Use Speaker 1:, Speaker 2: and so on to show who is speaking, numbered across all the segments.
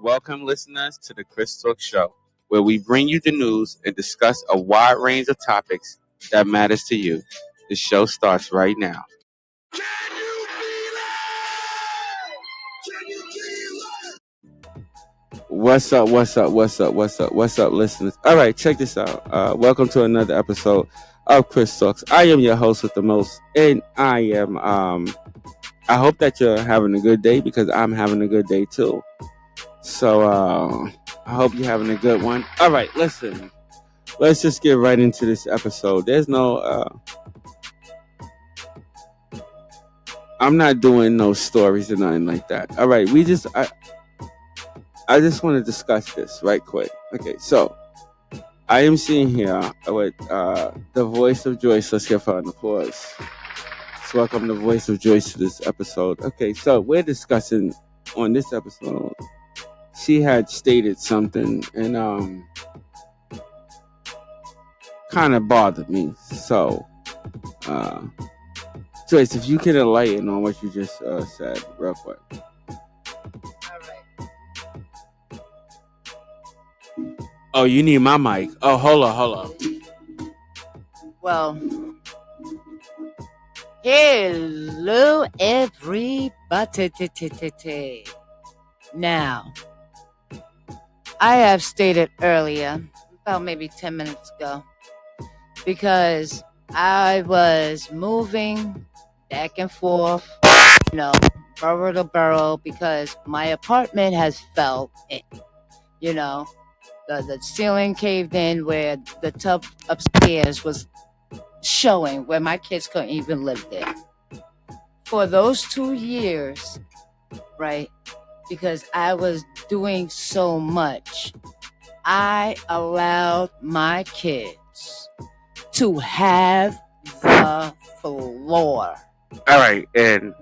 Speaker 1: Welcome, listeners, to the Chris Talk Show, where we bring you the news and discuss a wide range of topics that matters to you. The show starts right now. Can you feel it? Can you feel it? What's up, listeners? All right, check this out. Welcome to another episode of Chris Talks. I am your host with the most, and I hope that you're having a good day because I'm having a good day too. So I hope you're having a good one. All right, listen. Let's just get right into this episode. There's no I'm not doing no stories or nothing like that. All right, I just want to discuss this right quick. Okay, so I am sitting here with the voice of Joyce. Let's give her an applause. Let's welcome the voice of Joyce to this episode. Okay, so we're discussing on this episode. She had stated something and kind of bothered me. So, Joyce, if you can enlighten on what you just said real quick.
Speaker 2: All right.
Speaker 1: Oh, you need my mic. Oh, hold on.
Speaker 2: Well, hello everybody. Now, I have stated earlier, about maybe 10 minutes ago, because I was moving back and forth, borough to borough, because my apartment has fell in, the ceiling caved in where the tub upstairs was showing, where my kids couldn't even live there. For those 2 years, right, because I was doing so much, I allowed my kids to have the floor.
Speaker 1: All right, and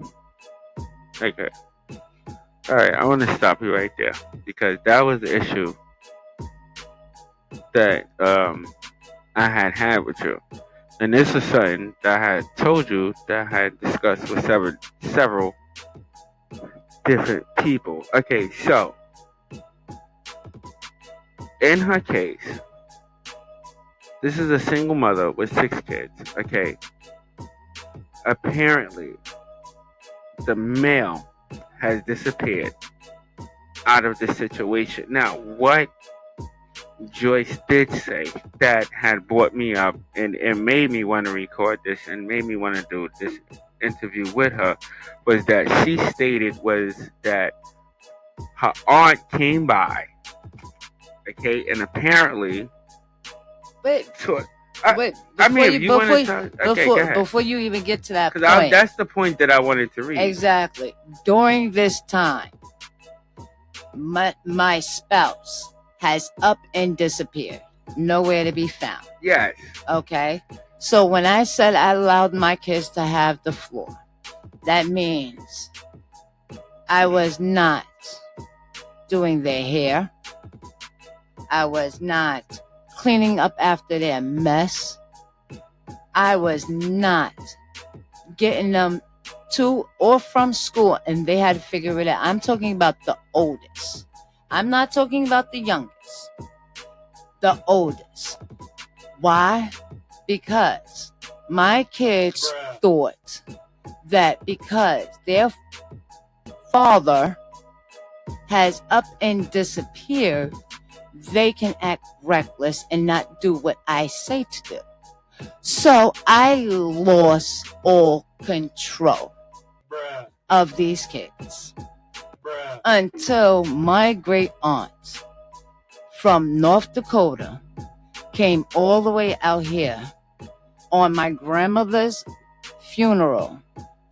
Speaker 1: okay. All right, I want to stop you right there because that was the issue that I had with you, and this is something that I had told you that I had discussed with several different people. Okay, so in her case, this is a single mother with 6 kids. Okay, apparently the male has disappeared out of the situation. Now, what Joyce did say that had brought me up and made me want to record this and made me want to do this interview with her was that she stated was that her aunt came by, okay, and apparently
Speaker 2: Before you even get to that point,
Speaker 1: that's the point that I wanted to read.
Speaker 2: Exactly. During this time, my spouse has up and disappeared, nowhere to be found.
Speaker 1: Yes.
Speaker 2: Okay. So when I said I allowed my kids to have the floor, that means I was not doing their hair. I was not cleaning up after their mess. I was not getting them to or from school, and they had to figure it out. I'm talking about the oldest. I'm not talking about the youngest. The oldest. Why? Because my kids thought that because their father has up and disappeared, they can act reckless and not do what I say to do. So I lost all control of these kids until my great aunt from North Dakota came all the way out here on my grandmother's funeral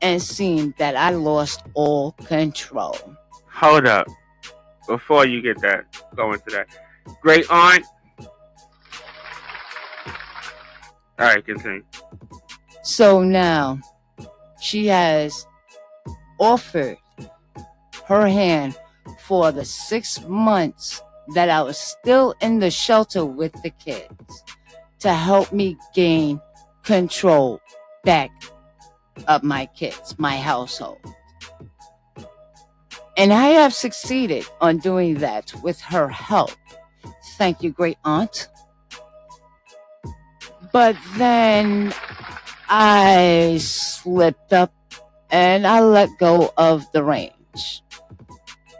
Speaker 2: and seen that I lost all control.
Speaker 1: Hold up. Before you get that, go into that. Great aunt. All right, continue.
Speaker 2: So now she has offered her hand for the 6 months that I was still in the shelter with the kids to help me gain control back of my kids, my household. And I have succeeded on doing that with her help. Thank you, great aunt. But then I slipped up and I let go of the range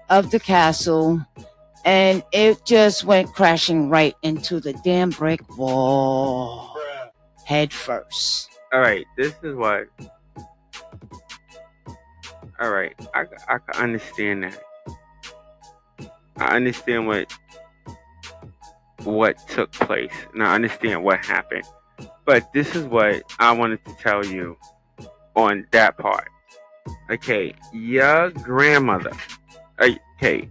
Speaker 2: of the castle, and it just went crashing right into the damn brick wall head first.
Speaker 1: All right, this is what. All right, I can understand that. I understand what took place, and I understand what happened. But this is what I wanted to tell you on that part. Okay, your grandmother, okay,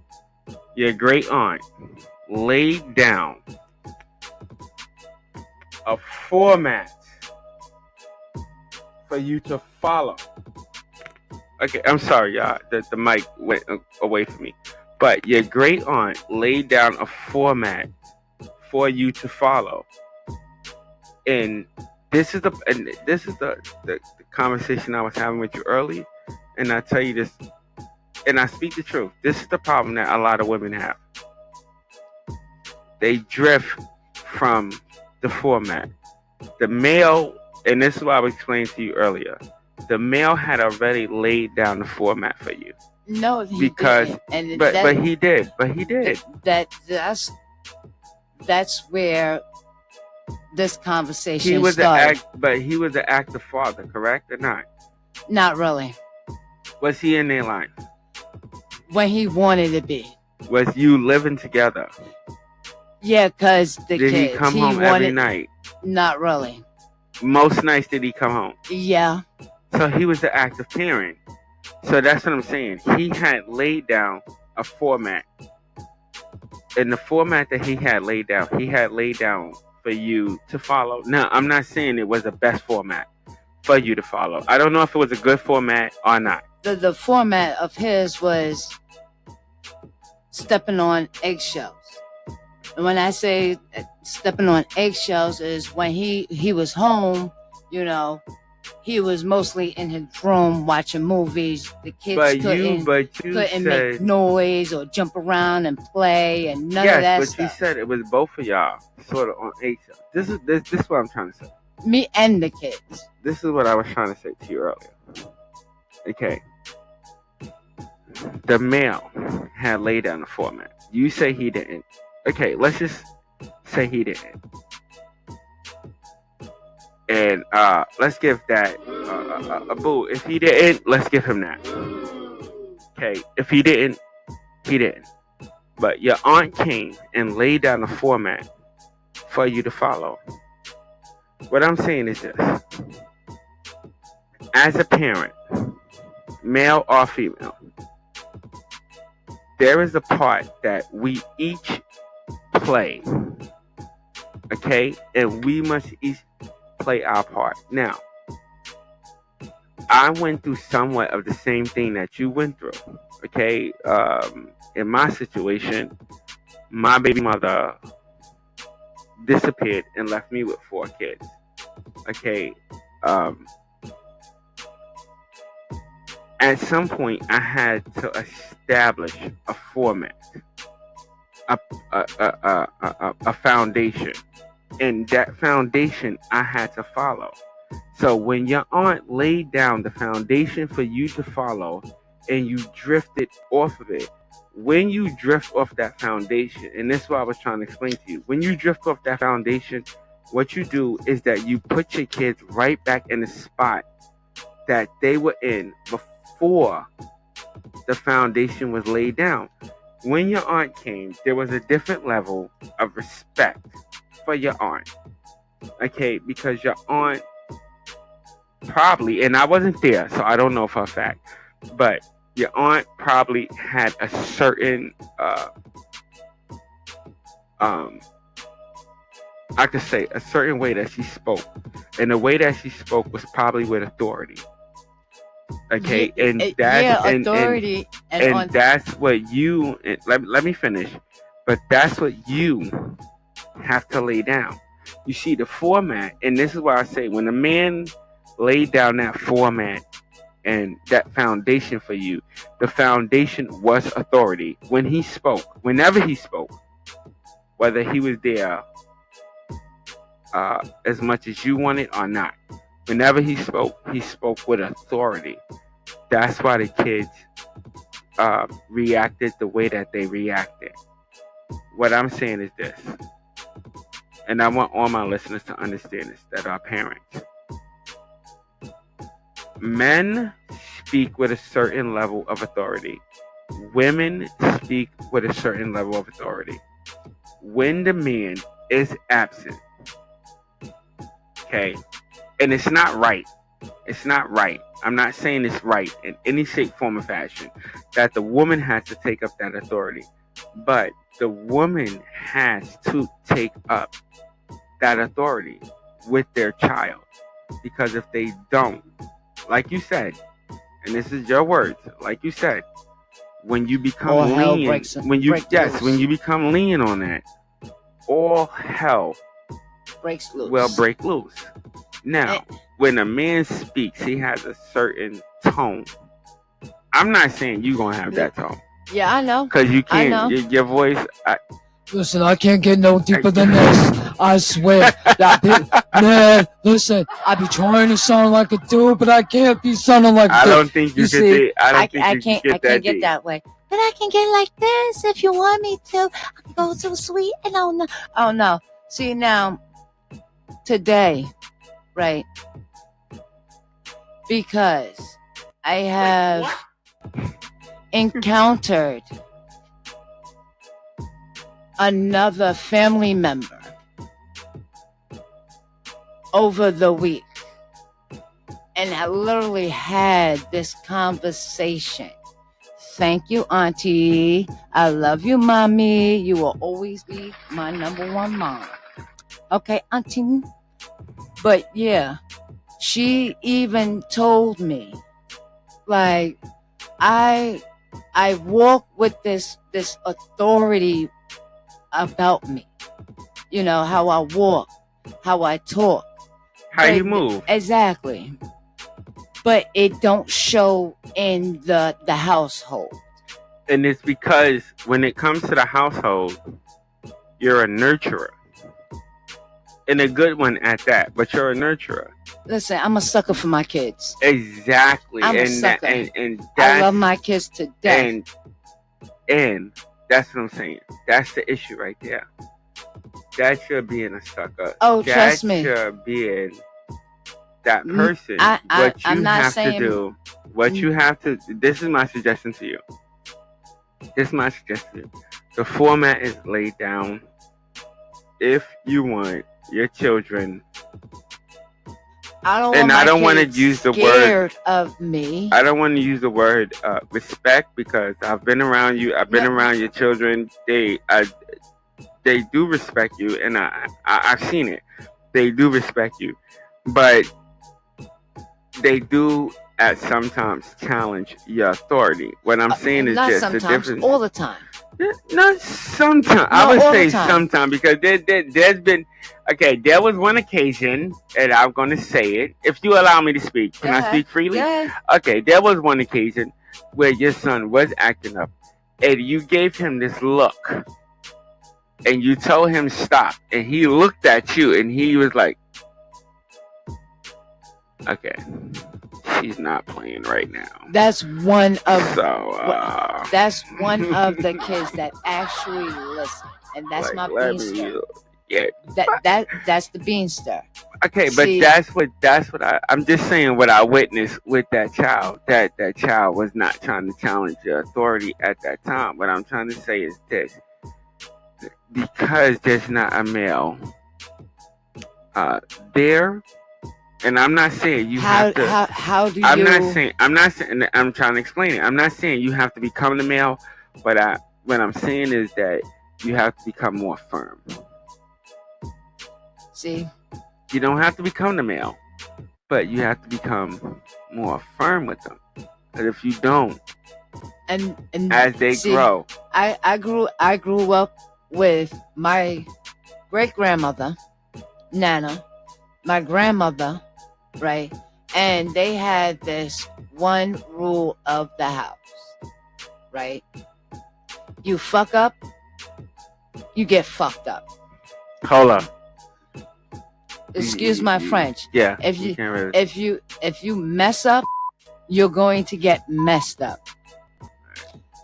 Speaker 1: your great aunt laid down a format for you to follow. Okay, I'm sorry, y'all. The mic went away from me. But your great aunt laid down a format for you to follow. And this is the conversation I was having with you early. And I tell you this, and I speak the truth. This is the problem that a lot of women have. They drift from the format. The male, and this is what I was explaining to you earlier. The male had already laid down the format for you.
Speaker 2: No, he
Speaker 1: because
Speaker 2: didn't. And
Speaker 1: but he did.
Speaker 2: That's where this conversation
Speaker 1: he was
Speaker 2: started.
Speaker 1: He was an active father, correct or not?
Speaker 2: Not really.
Speaker 1: Was he in their life?
Speaker 2: When he wanted to be.
Speaker 1: Was you living together?
Speaker 2: Yeah, because the
Speaker 1: did
Speaker 2: kids.
Speaker 1: He come home every night?
Speaker 2: Not really.
Speaker 1: Most nights did he come home?
Speaker 2: Yeah.
Speaker 1: So he was the active parent. So that's what I'm saying. He had laid down a format. And the format that he had laid down for you to follow. Now, I'm not saying it was the best format for you to follow. I don't know if it was a good format or not.
Speaker 2: The format of his was stepping on eggshells. And when I say stepping on eggshells is when he was home, you know, he was mostly in his room watching movies. The kids couldn't make noise or jump around and play and none of that stuff.
Speaker 1: Yes, but you said it was both of y'all sort of on eggshells. This is what I'm trying to say.
Speaker 2: Me and the kids.
Speaker 1: This is what I was trying to say to you earlier. Okay. The male had laid down the format. You say he didn't. Okay, let's just say he didn't. And let's give that a boo. If he didn't, let's give him that. Okay, if he didn't, he didn't. But your aunt came and laid down a format for you to follow. What I'm saying is this. As a parent, male or female, there is a part that we each play. Okay? And we must each play our part. Now, I went through somewhat of the same thing that you went through. Okay? In my situation, my baby mother disappeared and left me with 4 kids. Okay? At some point, I had to establish a format, a foundation. And that foundation I had to follow. So when your aunt laid down the foundation for you to follow and you drifted off of it, when you drift off that foundation, and this is what I was trying to explain to you, when you drift off that foundation, what you do is that you put your kids right back in the spot that they were in before the foundation was laid down. When your aunt came, there was a different level of respect for your aunt. Okay, because your aunt probably, and I wasn't there, so I don't know for a fact, but your aunt probably had a certain I could say a certain way that she spoke. And the way that she spoke was probably with authority. Okay, and that's
Speaker 2: authority,
Speaker 1: and that's what you. Let me finish. But that's what you have to lay down. You see the format, and this is why I say when a man laid down that format and that foundation for you. The foundation was authority. When he spoke, whenever he spoke, whether he was there as much as you wanted or not, whenever he spoke with authority. That's why the kids reacted the way that they reacted. What I'm saying is this, and I want all my listeners to understand this, that are parents. Men speak with a certain level of authority. Women speak with a certain level of authority. When the man is absent, okay, and it's not right. It's not right. I'm not saying it's right in any shape, form, or fashion that the woman has to take up that authority. But the woman has to take up that authority with their child. Because if they don't, like you said, and this is your words, like you said, when you become lenient, when you become lenient on that, all hell
Speaker 2: breaks loose.
Speaker 1: Will break loose. Now, when a man speaks, he has a certain tone. I'm not saying you're going to have that tone.
Speaker 2: Yeah, I know.
Speaker 1: Because you can't. Your voice...
Speaker 3: Listen, I can't get no deeper than this. I swear. Man, listen, I be trying to sound like a dude, but I can't be sounding like a dude.
Speaker 1: I don't think you can. I can't
Speaker 2: get that way. But I can get like this if you want me to. I can go so sweet and oh no. See now, today, right? Because I have encountered another family member over the week, and I literally had this conversation. Thank you, Auntie. I love you, Mommy. You will always be my number one mom. Okay, Auntie. But yeah, she even told me, like, I walk with this authority about me. You know, how I walk, how I talk.
Speaker 1: How you move.
Speaker 2: Exactly. But it don't show in the household.
Speaker 1: And it's because when it comes to the household, you're a nurturer. And a good one at that, but you're a nurturer.
Speaker 2: Listen, I'm a sucker for my kids.
Speaker 1: Exactly.
Speaker 2: I'm a sucker.
Speaker 1: And
Speaker 2: I love my kids to death.
Speaker 1: And that's what I'm saying. That's the issue right there. That's your being a sucker.
Speaker 2: Oh, trust me.
Speaker 1: That's your being that person. This is my suggestion to you. The format is laid down. If you want your children,
Speaker 2: I don't want to use the word of me.
Speaker 1: I don't want to use the word respect, because I've been around you. I've been around your children. They do respect you, and I've seen it. They do respect you, but they do at sometimes challenge your authority. What I'm saying is just the difference.
Speaker 2: All the time.
Speaker 1: Not sometimes. I would say sometimes, because there's been, okay, there was one occasion, and I'm going to say it. If you allow me to speak, can I speak freely?
Speaker 2: Yeah.
Speaker 1: Okay, there was one occasion where your son was acting up, and you gave him this look, and you told him stop, and he looked at you, and he was like, okay, she's not playing right now.
Speaker 2: That's one of
Speaker 1: that's
Speaker 2: one of the kids that actually listen, and that's my beanster. That's the beanster.
Speaker 1: Okay, but that's what I'm just saying. What I witnessed with that child, that child was not trying to challenge your authority at that time. What I'm trying to say is this: because there's not a male there. And I'm not saying you have to.
Speaker 2: How do you?
Speaker 1: I'm not saying. I'm trying to explain it. I'm not saying you have to become the male, but what I'm saying is that you have to become more firm.
Speaker 2: See,
Speaker 1: you don't have to become the male, but you have to become more firm with them. Because if you don't,
Speaker 2: and
Speaker 1: as they grow,
Speaker 2: I grew up with my great grandmother, Nana, my grandmother. Right, And they had this one rule of the house, right? You fuck up, you get fucked up.
Speaker 1: Hold up.
Speaker 2: Excuse my French.
Speaker 1: Yeah.
Speaker 2: If you
Speaker 1: can't really...
Speaker 2: if you mess up, you're going to get messed up.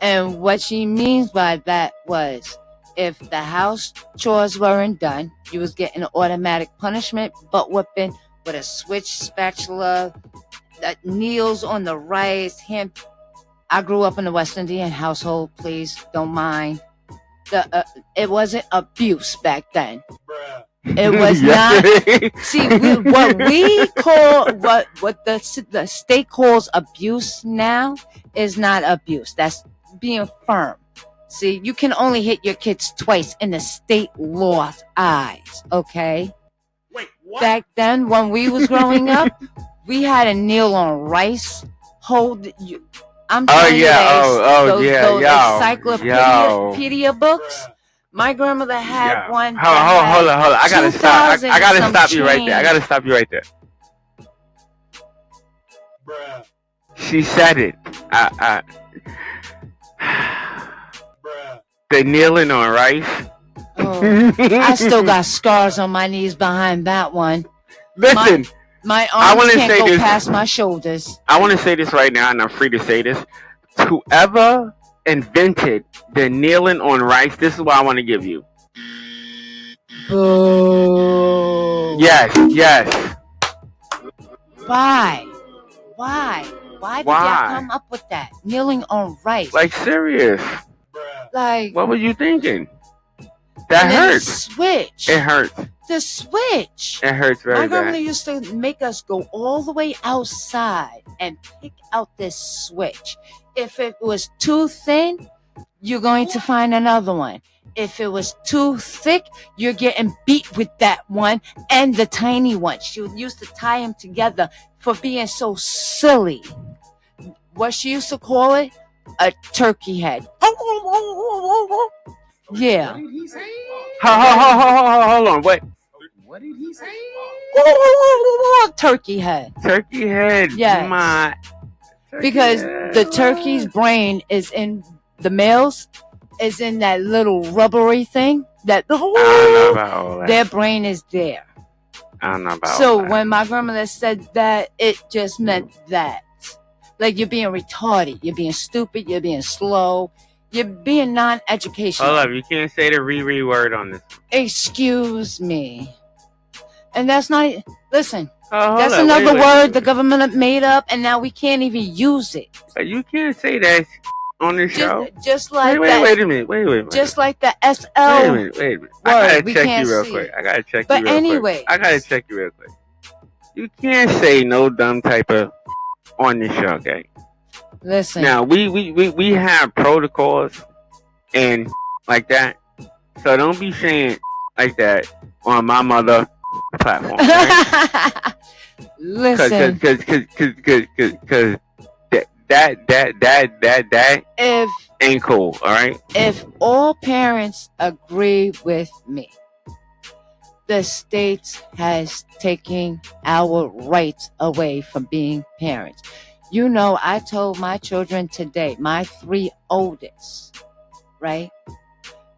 Speaker 2: And what she means by that was, if the house chores weren't done, you was getting an automatic punishment, butt whipping with a switch spatula that kneels on the rice. I grew up in a West Indian household. Please don't mind. It wasn't abuse back then. It was not. See, what we call what the state calls abuse now is not abuse. That's being firm. See, you can only hit your kids twice in the state law's eyes. Okay.
Speaker 4: Wait, what?
Speaker 2: Back then, when we was growing up, we had to kneel on rice. Hold you. I'm telling you, those encyclopedia books. My grandmother had one.
Speaker 1: Hold on. I gotta stop. I gotta stop you right there. I gotta stop you right there.
Speaker 4: Bruh.
Speaker 1: She said it.
Speaker 4: Bruh.
Speaker 1: The kneeling on rice.
Speaker 2: Oh, I still got scars on my knees behind that one.
Speaker 1: Listen,
Speaker 2: my arms can't go past my shoulders.
Speaker 1: I want to say this right now, and I'm free to say this. Whoever invented the kneeling on rice, this is what I want to give you.
Speaker 2: Boo.
Speaker 1: Yes.
Speaker 2: Why did y'all come up with that? Kneeling on rice.
Speaker 1: Like, serious.
Speaker 2: Like,
Speaker 1: what were you thinking? That hurts.
Speaker 2: Switch.
Speaker 1: It hurts.
Speaker 2: The switch.
Speaker 1: It hurts very
Speaker 2: bad. My grandmother
Speaker 1: bad.
Speaker 2: used to make us go all the way outside and pick out this switch. If it was too thin, you're going to find another one. If it was too thick, you're getting beat with that one and the tiny one. She used to tie them together for being so silly. What she used to call it? A turkey head. Yeah.
Speaker 4: What did he say?
Speaker 1: Hold on, wait.
Speaker 4: What did he say?
Speaker 2: Turkey head.
Speaker 1: Turkey head.
Speaker 2: Yes. Because the turkey's brain is in the males is in that little rubbery thing that
Speaker 1: I don't know about all that.
Speaker 2: Their brain is there.
Speaker 1: I don't know about
Speaker 2: So
Speaker 1: all that.
Speaker 2: when my grandmother said that, it just meant that. Like, you're being retarded, you're being stupid, you're being slow, you're being non-educational.
Speaker 1: Hold up, you can't say the Riri word on this.
Speaker 2: Excuse me. And that's not, listen,
Speaker 1: Oh,
Speaker 2: that's another word the government made up, and now we can't even use it.
Speaker 1: But you can't say that on the show.
Speaker 2: Just like
Speaker 1: wait,
Speaker 2: that.
Speaker 1: Wait a minute.
Speaker 2: Just like the SL.
Speaker 1: Wait a minute. I gotta
Speaker 2: we
Speaker 1: check
Speaker 2: can't
Speaker 1: you real
Speaker 2: see
Speaker 1: quick.
Speaker 2: it.
Speaker 1: I gotta check
Speaker 2: But
Speaker 1: you real
Speaker 2: anyway,
Speaker 1: quick. I gotta check you real quick. You can't say no dumb type of on the show, okay?
Speaker 2: Listen.
Speaker 1: Now we have protocols and like that. So don't be saying like that on my mother platform. Right?
Speaker 2: Listen.
Speaker 1: Cause that
Speaker 2: if
Speaker 1: ain't cool, all right?
Speaker 2: If all parents agree with me, the state has taken our rights away from being parents. You know, I told my children today, my 3 oldest, right,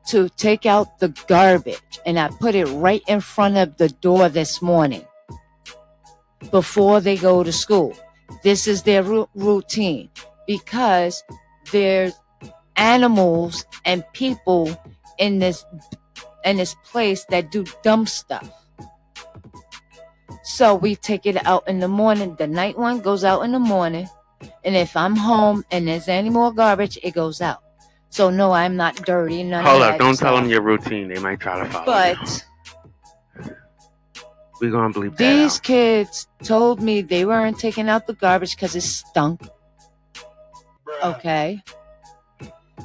Speaker 2: to take out the garbage, and I put it right in front of the door this morning before they go to school. This is their routine, because there's animals and people in this place that do dumb stuff. So we take it out in the morning. The night one goes out in the morning, and if I'm home and there's any more garbage, it goes out. So no, I'm not dirty.
Speaker 1: Hold up, don't tell them your routine. They might try to follow
Speaker 2: But
Speaker 1: we're gonna bleep that
Speaker 2: these
Speaker 1: out.
Speaker 2: kids told me they weren't taking out the garbage because it stunk. Okay.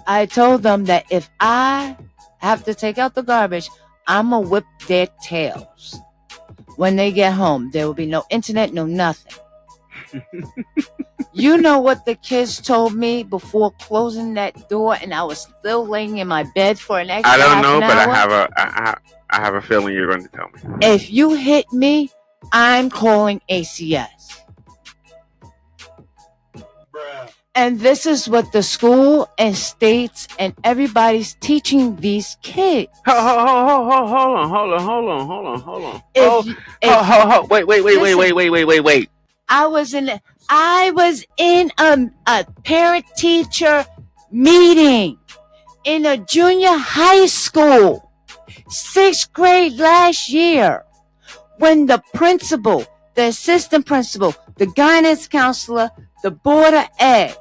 Speaker 2: I told them that if I have to take out the garbage, I'm going to whip their tails. When they get home, there will be no internet, no nothing. You know what the kids told me before closing that door, and I was still laying in my bed for an extra
Speaker 1: I don't know,
Speaker 2: half an
Speaker 1: but
Speaker 2: hour?
Speaker 1: I have a feeling you're going to tell me.
Speaker 2: If you hit me, I'm calling ACS. And this is what the school and states and everybody's teaching these kids.
Speaker 1: Hold on.
Speaker 2: If,
Speaker 1: Wait.
Speaker 2: I was in a parent teacher meeting in a junior high school, 6th grade last year, when the principal, the assistant principal, the guidance counselor, the board of ed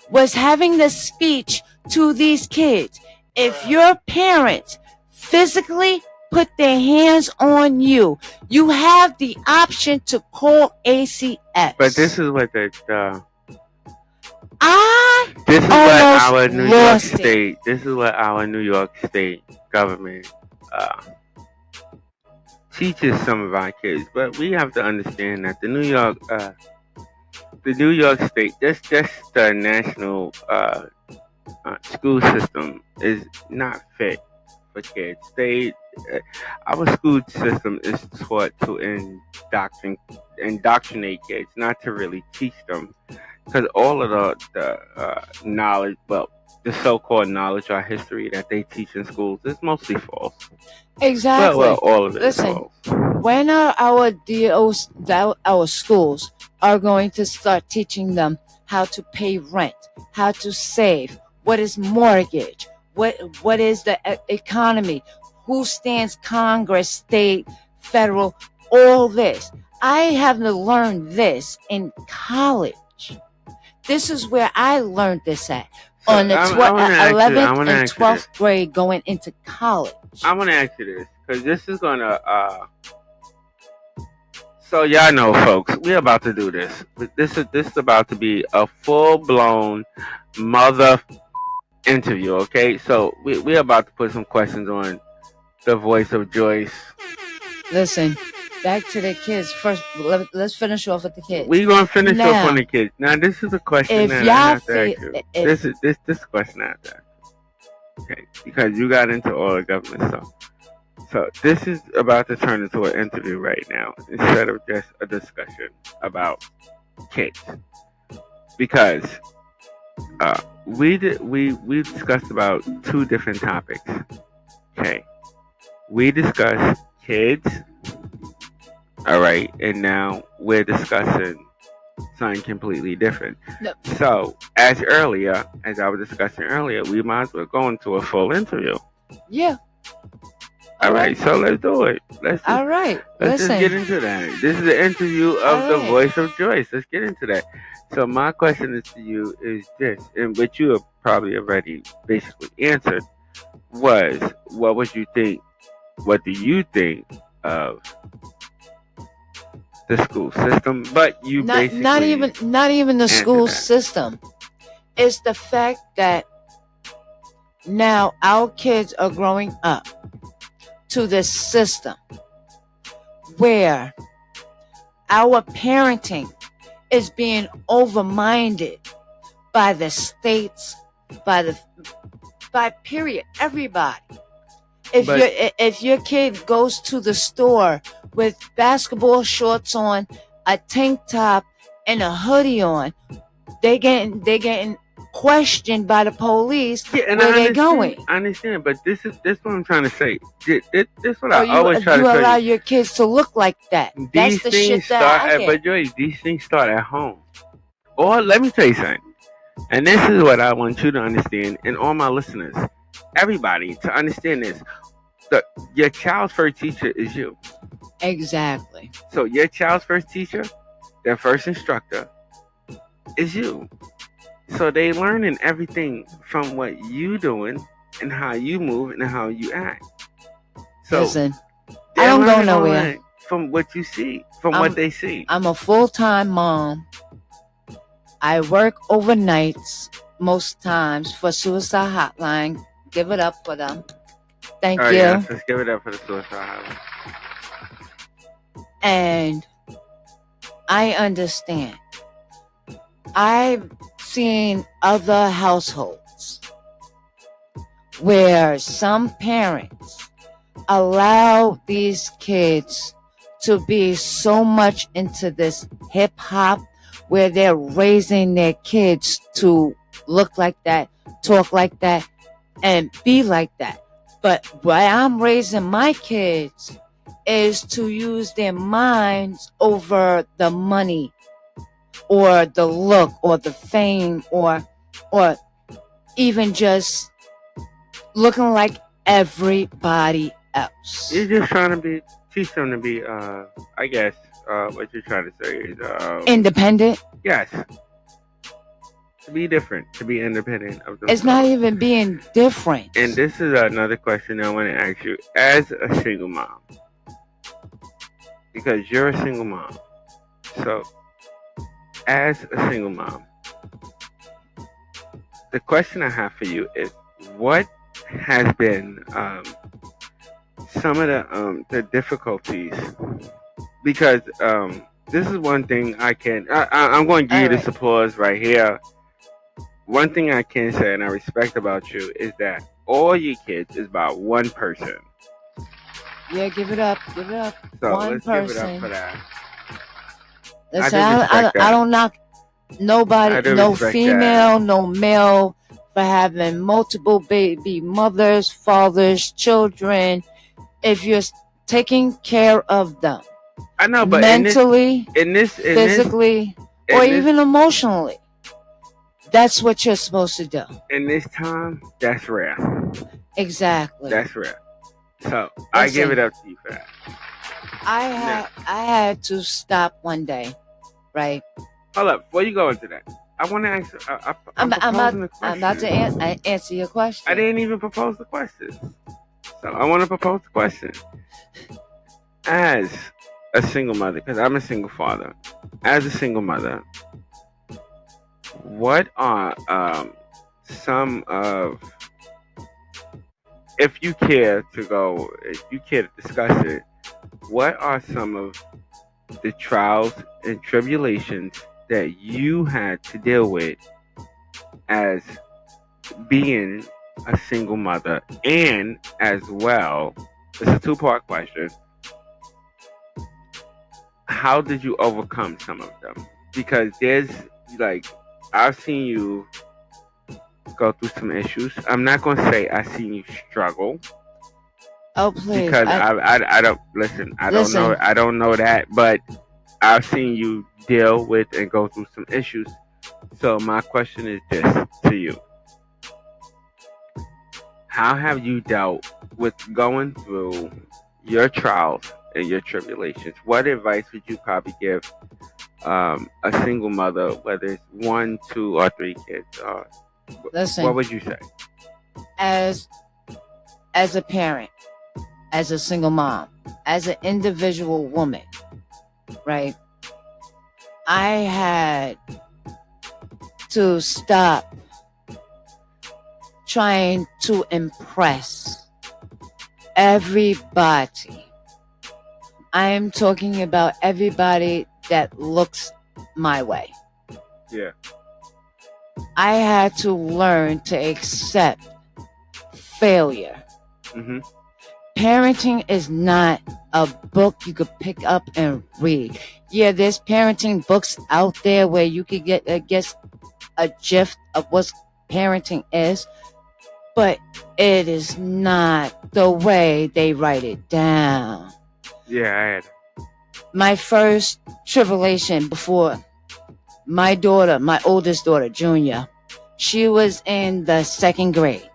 Speaker 2: was having the speech to these kids. If your parents physically put their hands on you, you have the option to call ACS.
Speaker 1: But this is what the
Speaker 2: I
Speaker 1: this is what
Speaker 2: almost
Speaker 1: our New York
Speaker 2: lost it.
Speaker 1: State. This is what our New York State government teaches some of our kids. But we have to understand that the New York State, just the national school system is not fit for kids. Our school system is taught to indoctrinate kids, not to really teach them, because all of the knowledge, well, the so-called knowledge or history that they teach in schools is mostly false.
Speaker 2: Exactly.
Speaker 1: Well, all of it is
Speaker 2: Listen,
Speaker 1: false.
Speaker 2: when are our schools are going to start teaching them how to pay rent, how to save, what is mortgage, what is the economy, who stands Congress, state, federal, all this. I have to learn this in college. This is where I learned this at.
Speaker 1: So
Speaker 2: On the
Speaker 1: I wanna
Speaker 2: 11th and
Speaker 1: ask you
Speaker 2: 12th grade going into college.
Speaker 1: I want to ask you this, because this is going to, so y'all know, folks, we're about to do this. This is about to be a full-blown mother interview, okay? So we're about to put some questions on the voice of Joyce.
Speaker 2: Listen, back to the kids. First, let's finish off with the kids.
Speaker 1: We're going to finish
Speaker 2: Now,
Speaker 1: off on the kids. Now, this is a question
Speaker 2: if
Speaker 1: that
Speaker 2: y'all
Speaker 1: I have to
Speaker 2: feel-
Speaker 1: ask you.
Speaker 2: if-
Speaker 1: This is a question I have to ask you. Okay, because you got into all the government stuff. So this is about to turn into an interview right now, instead of just a discussion about kids. Because we discussed about two different topics. Okay, we discussed kids. All right, and now we're discussing something completely different.
Speaker 2: No.
Speaker 1: So, as I was discussing earlier, we might as well go into a full interview.
Speaker 2: Yeah.
Speaker 1: All right, so let's do it. Let's just get into that. This is the interview of
Speaker 2: All
Speaker 1: the
Speaker 2: right.
Speaker 1: voice of Joyce. Let's get into that. So my question is to you is this, and which you have probably already basically answered, was what do you think of the school system? But you basically
Speaker 2: not even the school
Speaker 1: that.
Speaker 2: system. It's the fact that now our kids are growing up to this system where our parenting is being overminded by the states, by period, everybody. If your kid goes to the store with basketball shorts on, a tank top, and a hoodie on, they getting questioned by the police
Speaker 1: and
Speaker 2: where
Speaker 1: I
Speaker 2: they
Speaker 1: understand,
Speaker 2: going.
Speaker 1: I understand, but this is what I'm trying to say. This is what I
Speaker 2: You
Speaker 1: always try to
Speaker 2: allow
Speaker 1: tell you.
Speaker 2: your kids to look like that. That's
Speaker 1: These
Speaker 2: the
Speaker 1: things
Speaker 2: shit that
Speaker 1: start
Speaker 2: I
Speaker 1: at,
Speaker 2: get.
Speaker 1: but Joyce, these things start at home. Or let me tell you something, and this is what I want you to understand, and all my listeners, everybody, to understand this. Your child's first teacher is you.
Speaker 2: Exactly.
Speaker 1: So your child's first teacher, their first instructor, is you. So they learning everything from what you doing and how you move and how you act. So
Speaker 2: Listen,
Speaker 1: they're
Speaker 2: I don't go
Speaker 1: learning all
Speaker 2: nowhere.
Speaker 1: that from what you see, from
Speaker 2: I'm-
Speaker 1: what they see.
Speaker 2: I'm a full-time mom. I work overnights most times for Suicide Hotline. Give it up for them. Thank
Speaker 1: All right,
Speaker 2: you.
Speaker 1: yes, let's give it up for the suicide hotline.
Speaker 2: And I understand. I've seen other households where some parents allow these kids to be so much into this hip hop where they're raising their kids to look like that, talk like that, and be like that. But why I'm raising my kids is to use their minds over the money or the look or the fame or even just looking like everybody else.
Speaker 1: You're just trying to teach them to be, I guess, what you're trying to say is,
Speaker 2: Independent.
Speaker 1: yes, to be different, to be independent of themselves.
Speaker 2: It's not even being different.
Speaker 1: And this is another question I want to ask you as a single mom, because you're a single mom. So, as a single mom, the question I have for you is, what has been some of the difficulties? Because this is one thing I'm going to give you this applause right here. One thing I can say and I respect about you is that all your kids is about one person.
Speaker 2: Yeah, give it up. Give it up.
Speaker 1: So
Speaker 2: one
Speaker 1: let's
Speaker 2: person.
Speaker 1: give it up for that.
Speaker 2: Listen,
Speaker 1: I do respect that.
Speaker 2: I don't knock nobody,
Speaker 1: I do
Speaker 2: no
Speaker 1: respect
Speaker 2: female,
Speaker 1: that.
Speaker 2: no male, for having multiple baby mothers, fathers, children. If you're taking care of them,
Speaker 1: I know, but
Speaker 2: mentally,
Speaker 1: in
Speaker 2: physically, or even emotionally, that's what you're supposed to do.
Speaker 1: In this time, that's rare.
Speaker 2: Exactly.
Speaker 1: That's rare. So I give it up to you for that.
Speaker 2: I had to stop one day, right?
Speaker 1: Hold up, before you go into that, I want to ask. I'm
Speaker 2: about to answer your question.
Speaker 1: I didn't even propose the question, so I want to propose the question. As a single mother, because I'm a single father, as a single mother, what are some of, if you care to discuss it, what are some of the trials and tribulations that you had to deal with as being a single mother? And as well, it's a two-part question. How did you overcome some of them? Because there's, like, I've seen you go through some issues. I'm not going to say I've seen you struggle.
Speaker 2: Oh, please.
Speaker 1: Because I don't, listen, I don't know that, but I've seen you deal with and go through some issues. So my question is this to you. How have you dealt with going through your trials and your tribulations? What advice would you probably give a single mother, whether it's 1, 2, or 3 kids?
Speaker 2: Listen,
Speaker 1: what would you say?
Speaker 2: As a parent, as a single mom, as an individual woman, right? I had to stop trying to impress everybody. I am talking about everybody that looks my way.
Speaker 1: Yeah.
Speaker 2: I had to learn to accept failure.
Speaker 1: Mm-hmm.
Speaker 2: Parenting is not a book you could pick up and read. Yeah, there's parenting books out there where you could get a gist of what parenting is, but it is not the way they write it down.
Speaker 1: Yeah, I had.
Speaker 2: My first tribulation before my daughter, my oldest daughter, Junior, she was in the 2nd grade.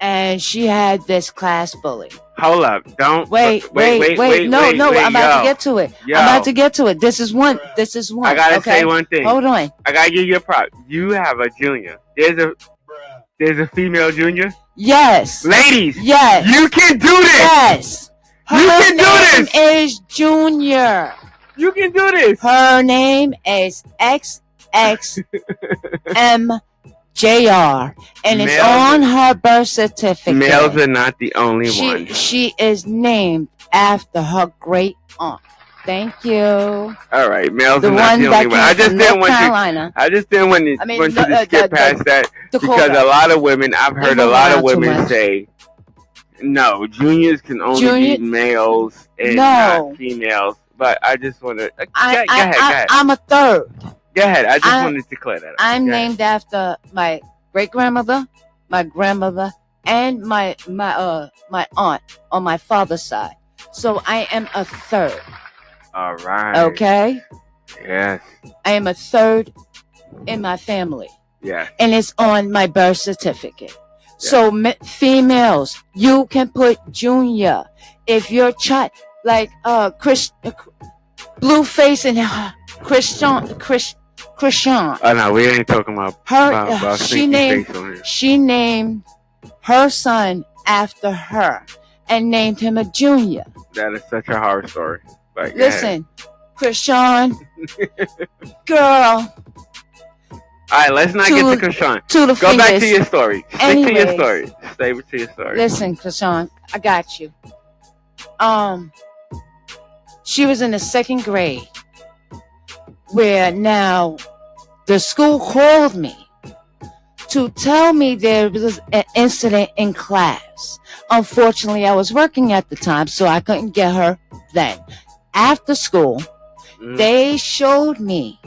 Speaker 2: And she had this class bully.
Speaker 1: Hold up. Don't.
Speaker 2: Wait. No, I'm about to get to it.
Speaker 1: Yo.
Speaker 2: I'm about to get to it. This is one. I
Speaker 1: gotta say one thing.
Speaker 2: Hold on.
Speaker 1: I gotta give you a prop. You have a junior. There's a female junior?
Speaker 2: Yes.
Speaker 1: Ladies.
Speaker 2: Yes.
Speaker 1: You can do this.
Speaker 2: Yes.
Speaker 1: You can do this.
Speaker 2: Her name is Junior.
Speaker 1: You can do this.
Speaker 2: Her name is XXMJR, and it's on her birth certificate.
Speaker 1: Males are not the only ones.
Speaker 2: She is named after her great aunt. Thank you.
Speaker 1: All right, males are not the only ones. I just didn't want you to skip past that because a lot of women, I've heard a lot of women say, no, juniors can only be males and not females. But I just want to. Go
Speaker 2: I,
Speaker 1: ahead, go
Speaker 2: I,
Speaker 1: ahead.
Speaker 2: I'm a third.
Speaker 1: Go ahead. I just
Speaker 2: I-
Speaker 1: wanted to clear that up.
Speaker 2: I'm
Speaker 1: Go ahead.
Speaker 2: named after my great grandmother, my grandmother, and my aunt on my father's side. So I am a third.
Speaker 1: All right.
Speaker 2: Okay,
Speaker 1: Yes.
Speaker 2: I am a third in my family,
Speaker 1: Yes.
Speaker 2: and it's on my birth certificate. So females, you can put Junior if your child like Blueface and Christian.
Speaker 1: Oh no, we ain't talking about
Speaker 2: Her she
Speaker 1: sneaky
Speaker 2: named
Speaker 1: face on here.
Speaker 2: she named her son after her and named him a Junior.
Speaker 1: That is such a horror story. But go ahead.
Speaker 2: Listen, Christian, girl,
Speaker 1: All right, let's not get to Krishan.
Speaker 2: to the
Speaker 1: Go back to
Speaker 2: fingers.
Speaker 1: your story. Stick to your
Speaker 2: Anyways.
Speaker 1: story. Stay to your story.
Speaker 2: Listen, Christian, I got you. She was in the second grade, where now the school called me to tell me there was an incident in class. Unfortunately, I was working at the time, so I couldn't get her then. After school, they showed me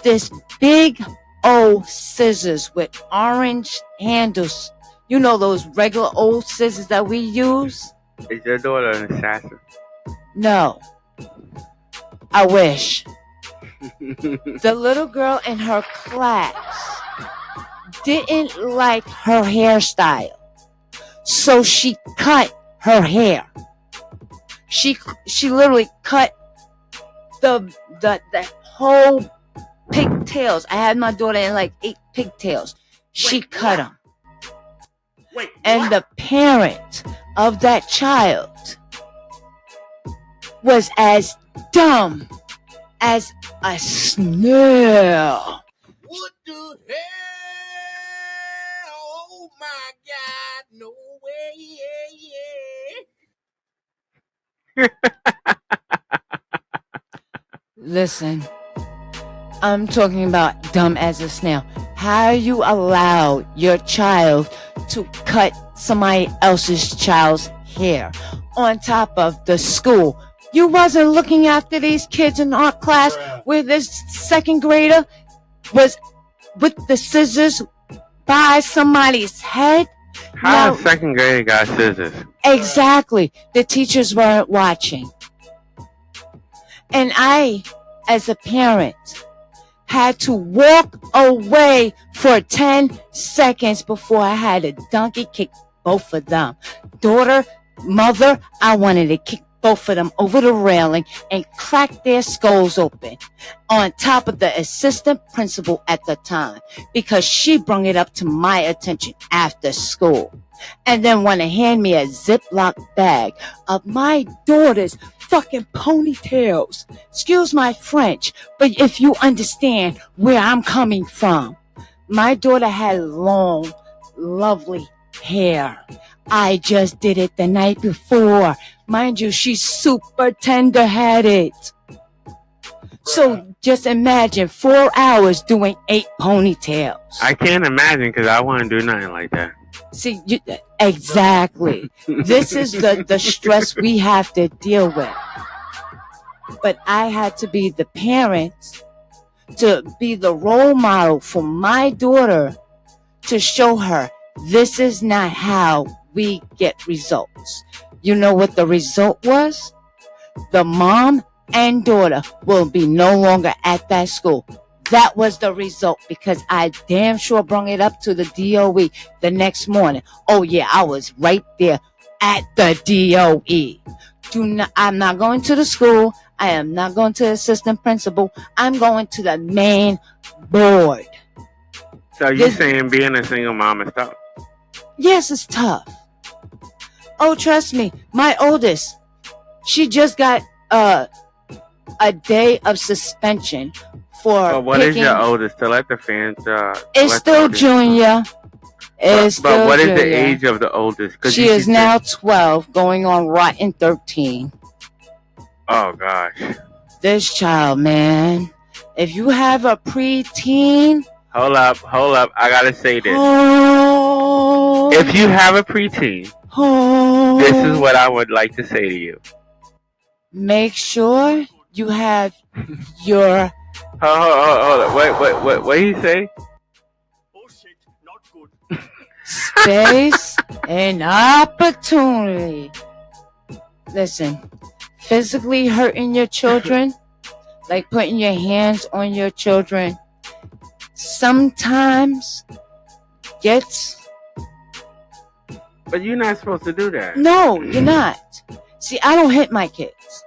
Speaker 2: this big old scissors with orange handles. You know those regular old scissors that we use?
Speaker 1: Is your daughter an assassin?
Speaker 2: No. I wish. The little girl in her class didn't like her hairstyle, so she cut her hair. She literally cut the whole pigtails. I had my daughter in like 8 pigtails. She cut them.
Speaker 4: Wait,
Speaker 2: And the parent of that child was as dumb as a snail.
Speaker 4: what the hell? Oh my God, no way,
Speaker 2: Listen, I'm talking about dumb as a snail. How you allow your child to cut somebody else's child's hair on top of the school? You wasn't looking after these kids in art class where this second grader was with the scissors by somebody's head?
Speaker 1: How
Speaker 2: Now-
Speaker 1: a second grader got scissors?
Speaker 2: Exactly. The teachers weren't watching. And I, as a parent, had to walk away for 10 seconds before I had a donkey kick both of them. Daughter, mother, I wanted to kick both of them over the railing and crack their skulls open on top of the assistant principal at the time because she brought it up to my attention after school and then want to hand me a Ziploc bag of my daughter's fucking ponytails. Excuse my French, but if you understand where I'm coming from, my daughter had long, lovely hair. I just did it the night before. Mind you, she's super tender-headed. So just imagine 4 hours doing 8 ponytails.
Speaker 1: I can't imagine because I wouldn't do nothing like that.
Speaker 2: See, exactly. This is the stress we have to deal with. But I had to be the parent, to be the role model for my daughter, to show her this is not how we get results. You know what the result was? The mom and daughter will be no longer at that school. That was the result because I damn sure brought it up to the DOE the next morning. Oh yeah, I was right there at the DOE. I'm not going to the school. I am not going to the assistant principal. I'm going to the main board.
Speaker 1: So you saying being a single mom is tough?
Speaker 2: Yes, it's tough. Oh, trust me, my oldest, she just got a day of suspension for
Speaker 1: But what is
Speaker 2: picking.
Speaker 1: your oldest? To let the fans.
Speaker 2: It's still junior. It's
Speaker 1: But
Speaker 2: still
Speaker 1: what is
Speaker 2: junior.
Speaker 1: the age of the oldest? 'Cause
Speaker 2: She
Speaker 1: you
Speaker 2: is
Speaker 1: said-
Speaker 2: now 12, going on rotten 13.
Speaker 1: Oh gosh.
Speaker 2: This child, man. If you have a preteen,
Speaker 1: Hold up. I gotta say this.
Speaker 2: oh,
Speaker 1: If you have a preteen,
Speaker 2: oh,
Speaker 1: this is what I would like to say to you.
Speaker 2: make sure you have your
Speaker 1: Hold on. What did he say?
Speaker 4: Oh shit, not good.
Speaker 2: space and opportunity. Listen, physically hurting your children, like putting your hands on your children, sometimes gets.
Speaker 1: But you're not supposed to do that.
Speaker 2: No, you're not. See, I don't hit my kids.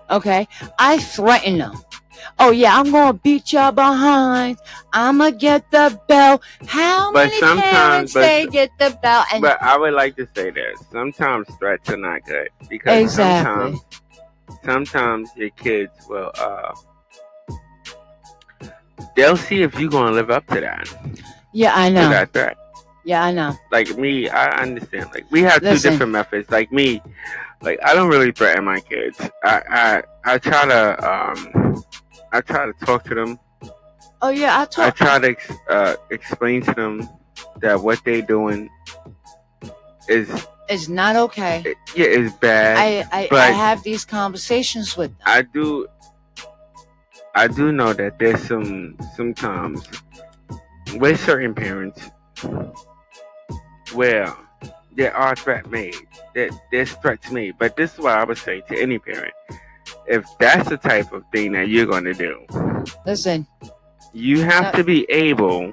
Speaker 2: Okay? I threaten them. Oh, yeah, I'm going to beat your behind. I'm going to get the belt. How
Speaker 1: But
Speaker 2: many
Speaker 1: sometimes-
Speaker 2: parents
Speaker 1: but-
Speaker 2: they get the belt? And
Speaker 1: But I would like to say this. Sometimes threats are not good. Because
Speaker 2: exactly.
Speaker 1: sometimes your kids will they'll see if you're gonna live up to that.
Speaker 2: Yeah, I
Speaker 1: To
Speaker 2: know.
Speaker 1: that threat.
Speaker 2: Yeah, I know.
Speaker 1: Like me, I understand. Like we have two
Speaker 2: Listen.
Speaker 1: different methods. Like me, like I don't really threaten my kids. I try to talk to them.
Speaker 2: Oh, yeah,
Speaker 1: I try to explain to them that what they're doing is
Speaker 2: It's not okay.
Speaker 1: is bad.
Speaker 2: I
Speaker 1: but-
Speaker 2: have these conversations with them.
Speaker 1: I do know that there's sometimes with certain parents where there are threats made. There's threats made. But this is what I would say to any parent. If that's the type of thing that you're gonna do,
Speaker 2: Listen,
Speaker 1: you have to be able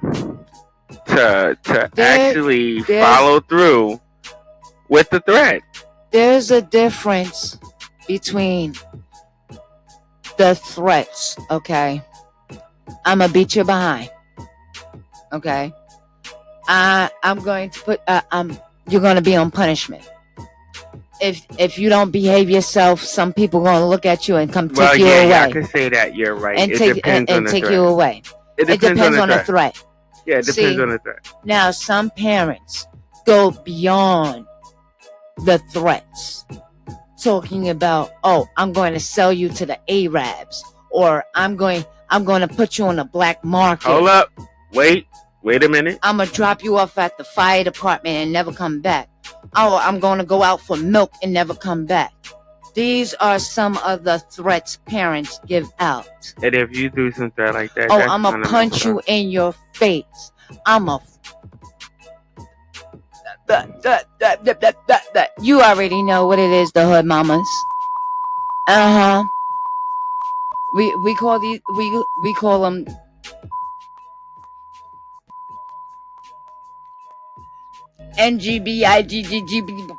Speaker 1: to actually
Speaker 2: there's-
Speaker 1: follow through with the threat.
Speaker 2: there's a difference between the threats, okay? I'm going to beat you behind, okay? I'm going to put, you're going to be on punishment. If you don't behave yourself, some people are going to look at you and come take you away.
Speaker 1: I could say that. You're right.
Speaker 2: And
Speaker 1: it
Speaker 2: take
Speaker 1: depends on the
Speaker 2: take
Speaker 1: threat.
Speaker 2: you away. It depends on the threat.
Speaker 1: Yeah, it depends
Speaker 2: See,
Speaker 1: on the threat.
Speaker 2: Now, some parents go beyond the threats, talking about, oh, I'm going to sell you to the Arabs, or I'm going to put you on the black market.
Speaker 1: Hold up. Wait a minute.
Speaker 2: I'm going to drop you off at the fire department and never come back. Oh, I'm going to go out for milk and never come back. These are some of the threats parents give out.
Speaker 1: And if you do something like that,
Speaker 2: Oh,
Speaker 1: that's
Speaker 2: I'm going to punch you in your face. I'm a... You already know what it is, the hood mamas. Uh-huh. We call these... We call them... NGBIGGGB.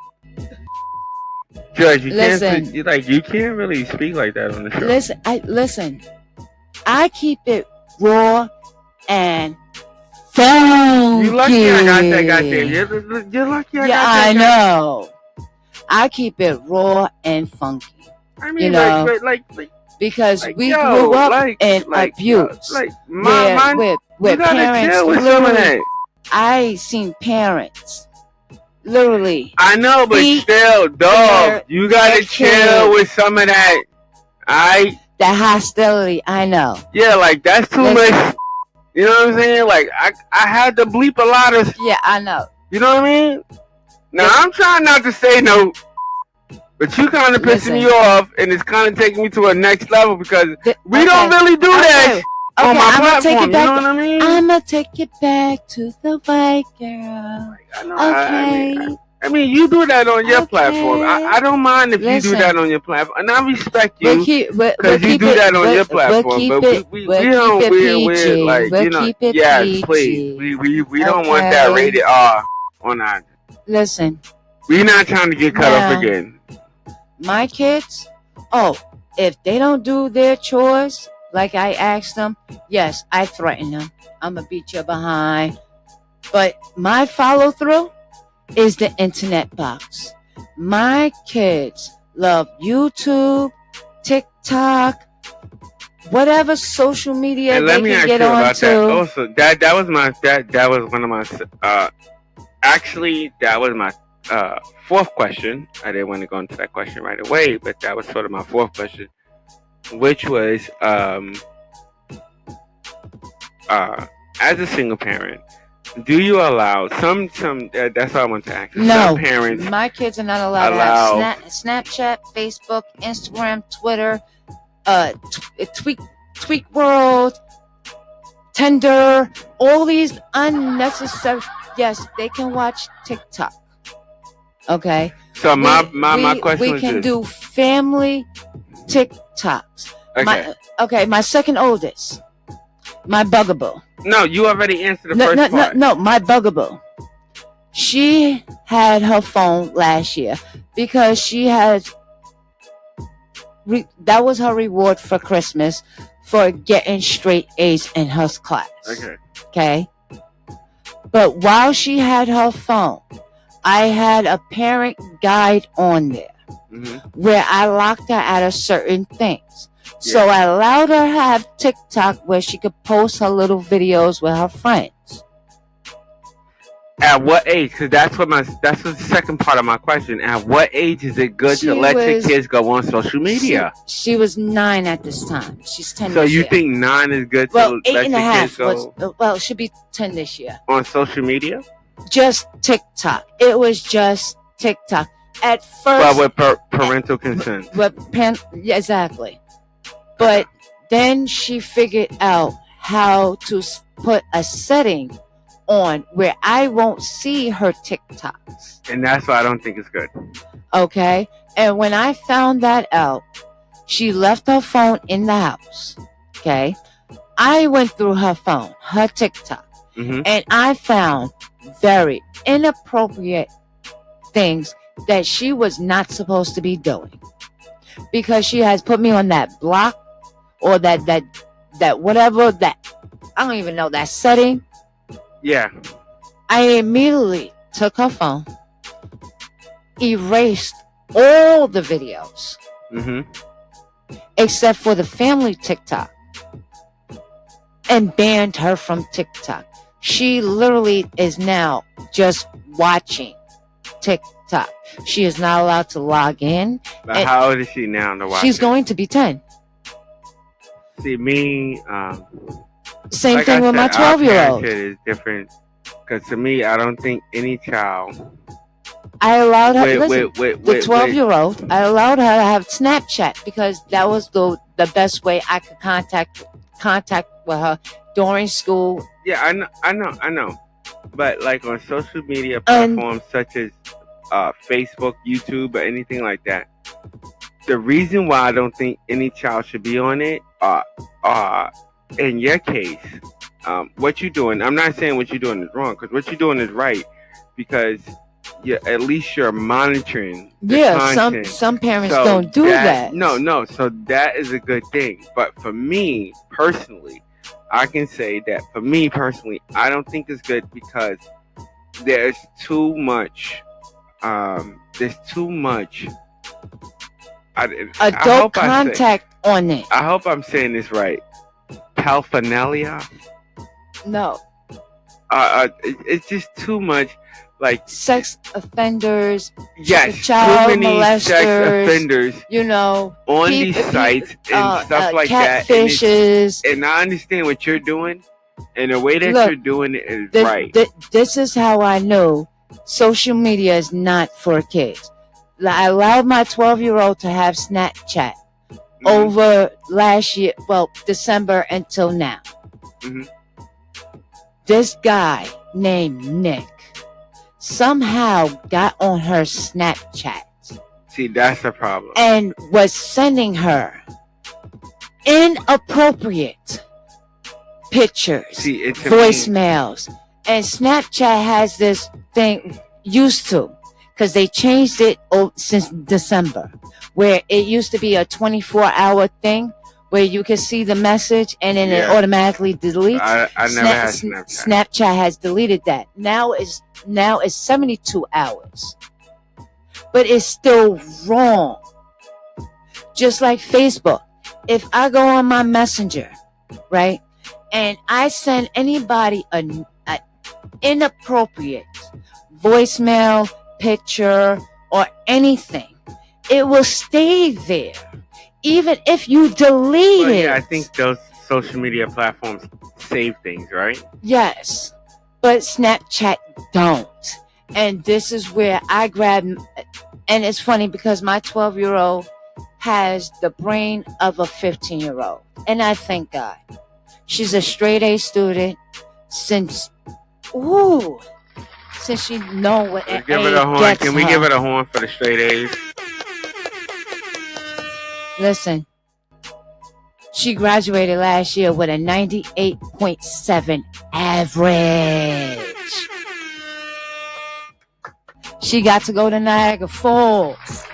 Speaker 1: Judge, you
Speaker 2: Listen.
Speaker 1: can't you can't really speak like that on the show.
Speaker 2: Listen. I keep it raw and funky.
Speaker 1: You lucky I got that goddamn. You're lucky I got that.
Speaker 2: I know. I keep it raw and funky.
Speaker 1: I mean,
Speaker 2: You know,
Speaker 1: like
Speaker 2: because
Speaker 1: like,
Speaker 2: we
Speaker 1: yo,
Speaker 2: grew up
Speaker 1: like,
Speaker 2: in
Speaker 1: like,
Speaker 2: abuse.
Speaker 1: Like,
Speaker 2: where
Speaker 1: you gotta
Speaker 2: parents
Speaker 1: chill with some of that.
Speaker 2: I seen parents literally.
Speaker 1: I know, but
Speaker 2: Beat
Speaker 1: still, dog, you gotta
Speaker 2: their
Speaker 1: chill
Speaker 2: kid.
Speaker 1: with some of that.
Speaker 2: The hostility, I know.
Speaker 1: Yeah, like that's too
Speaker 2: Listen.
Speaker 1: much. You know what I'm saying? Like I had to bleep a lot of.
Speaker 2: Yeah, I know.
Speaker 1: You know what I mean? Now
Speaker 2: Listen.
Speaker 1: I'm trying not to say no, but you kind of pissing
Speaker 2: Listen.
Speaker 1: me off, and it's kind of taking me to a next level because we
Speaker 2: Okay.
Speaker 1: don't really do that
Speaker 2: Okay,
Speaker 1: on my
Speaker 2: I'm gonna take
Speaker 1: platform.
Speaker 2: it
Speaker 1: You
Speaker 2: back.
Speaker 1: know what I mean?
Speaker 2: I'm gonna take it back to the white girl.
Speaker 1: I know,
Speaker 2: Okay.
Speaker 1: I mean, you do that on your
Speaker 2: Okay.
Speaker 1: platform. I don't mind if you
Speaker 2: Listen.
Speaker 1: do that on your platform, and I respect
Speaker 2: We'll
Speaker 1: you
Speaker 2: keep,
Speaker 1: because you do that on your platform.
Speaker 2: We'll keep
Speaker 1: But
Speaker 2: it,
Speaker 1: we
Speaker 2: we'll
Speaker 1: don't.
Speaker 2: keep it
Speaker 1: We're
Speaker 2: PG.
Speaker 1: like
Speaker 2: We'll
Speaker 1: you know.
Speaker 2: keep it
Speaker 1: Yes,
Speaker 2: PG.
Speaker 1: please. We don't want that
Speaker 2: Okay.
Speaker 1: rated R on our.
Speaker 2: Listen,
Speaker 1: We're not trying to get cut
Speaker 2: Now-
Speaker 1: off again.
Speaker 2: my kids, if they don't do their chores like I asked them, yes, I threaten them. I'm gonna beat you behind. But my follow through is the internet box. My kids love YouTube, TikTok, whatever social media
Speaker 1: And
Speaker 2: they
Speaker 1: let me
Speaker 2: can
Speaker 1: ask
Speaker 2: get
Speaker 1: you
Speaker 2: on
Speaker 1: about
Speaker 2: to.
Speaker 1: that. Also, that was my that was one of my actually that was my fourth question. I didn't want to go into that question right away, but that was sort of my fourth question, which was as a single parent, Do you allow some? That's what I want to ask.
Speaker 2: No,
Speaker 1: Some parents
Speaker 2: my kids are not allowed
Speaker 1: allow-
Speaker 2: to have Snapchat, Facebook, Instagram, Twitter, Tweak World, Tinder, all these unnecessary. Yes, they can watch TikTok. Okay.
Speaker 1: So my question
Speaker 2: we
Speaker 1: was
Speaker 2: can
Speaker 1: this.
Speaker 2: do family TikToks.
Speaker 1: Okay.
Speaker 2: My second oldest, my bugaboo.
Speaker 1: No, you already answered the first part.
Speaker 2: No, my bugaboo. She had her phone last year because she had that was her reward for Christmas for getting straight A's in her class. Okay. But while she had her phone, I had a parent guide on there where I locked her out of certain things. So I allowed her to have TikTok where she could post her little videos with her friends.
Speaker 1: At what age? Because that's the second part of my question. At what age is it good to let your kids go on social media?
Speaker 2: She was 9 at this time. She's 10
Speaker 1: So
Speaker 2: this
Speaker 1: you
Speaker 2: year.
Speaker 1: think 9 is good to
Speaker 2: Well,
Speaker 1: let your kids go
Speaker 2: well, she'll be 10 this year.
Speaker 1: on social media?
Speaker 2: Just TikTok. It was just TikTok. At first.
Speaker 1: Well, with parental consent.
Speaker 2: Yeah, exactly. But then she figured out how to put a setting on where I won't see her TikToks.
Speaker 1: And that's why I don't think it's good.
Speaker 2: Okay. And when I found that out, she left her phone in the house. Okay. I went through her phone, her TikTok, and I found very inappropriate things that she was not supposed to be doing. Because she has put me on that block or that whatever that I don't even know that setting.
Speaker 1: Yeah.
Speaker 2: I immediately took her phone, erased all the videos, except for the family TikTok, and banned her from TikTok. She literally is now just watching TikTok. She is not allowed to log in.
Speaker 1: But how old is she now to watch?
Speaker 2: She's going to be 10.
Speaker 1: See, me,
Speaker 2: same
Speaker 1: like
Speaker 2: thing with my 12-year-old.
Speaker 1: It is different because to me, I don't think any child.
Speaker 2: I allowed her. The 12-year-old. I allowed her to have Snapchat because that was the best way I could contact with her during school.
Speaker 1: Yeah, I know. But like on social media platforms such as Facebook, YouTube, or anything like that, the reason why I don't think any child should be on it, in your case, what you're doing, I'm not saying what you're doing is wrong, because what you're doing is right, because at least you're monitoring the content.
Speaker 2: Some parents don't do that.
Speaker 1: No, so that is a good thing. But for me, personally, I can say that for me, personally, I don't think it's good because there's too much,
Speaker 2: adult contact on it.
Speaker 1: I hope I'm saying this right. Paraphernalia?
Speaker 2: No.
Speaker 1: It's just too much, like
Speaker 2: sex offenders.
Speaker 1: Yes,
Speaker 2: child
Speaker 1: too many
Speaker 2: molesters,
Speaker 1: sex offenders.
Speaker 2: On
Speaker 1: these sites and stuff like
Speaker 2: catfishes.
Speaker 1: that. And I understand what you're doing, and the way that you're doing it is right.
Speaker 2: This is how I know social media is not for kids. I allowed my 12-year-old to have Snapchat over last year, December until now. This guy named Nick somehow got on her Snapchat.
Speaker 1: See, that's the problem.
Speaker 2: And was sending her inappropriate pictures, voicemails. And Snapchat has this thing, used to, because they changed it since December, where it used to be a 24-hour thing where you can see the message and then it automatically deletes.
Speaker 1: I never had Snapchat.
Speaker 2: Snapchat has deleted that. Now it's 72 hours. But it's still wrong. Just like Facebook. If I go on my Messenger, right, and I send anybody an inappropriate voicemail, picture, or anything, it will stay there. Even if you delete it.
Speaker 1: Yeah, I think those social media platforms save things, right?
Speaker 2: Yes. but Snapchat don't. And this is where I grab, and it's funny because my 12-year-old has the brain of a 15-year-old. And I thank God. She's a straight A student since she know what an
Speaker 1: Give it
Speaker 2: A
Speaker 1: a horn.
Speaker 2: gets
Speaker 1: Can we
Speaker 2: her.
Speaker 1: give it a horn for the straight A's?
Speaker 2: Listen, she graduated last year with a 98.7 average. She got to go to Niagara Falls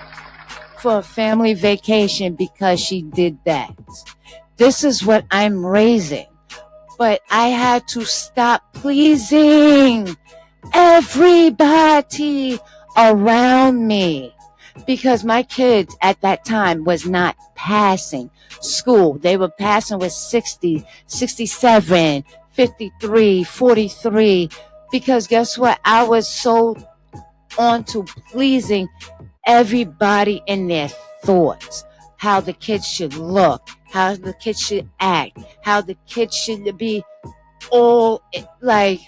Speaker 2: for a family vacation because she did that. This is what I'm raising. But I had to stop pleasing everybody around me because my kids at that time was not passing school. They were passing with 60, 67, 53, 43. Because guess what? I was so on to pleasing everybody in their thoughts. How the kids should look, how the kids should act, how the kids should be all like,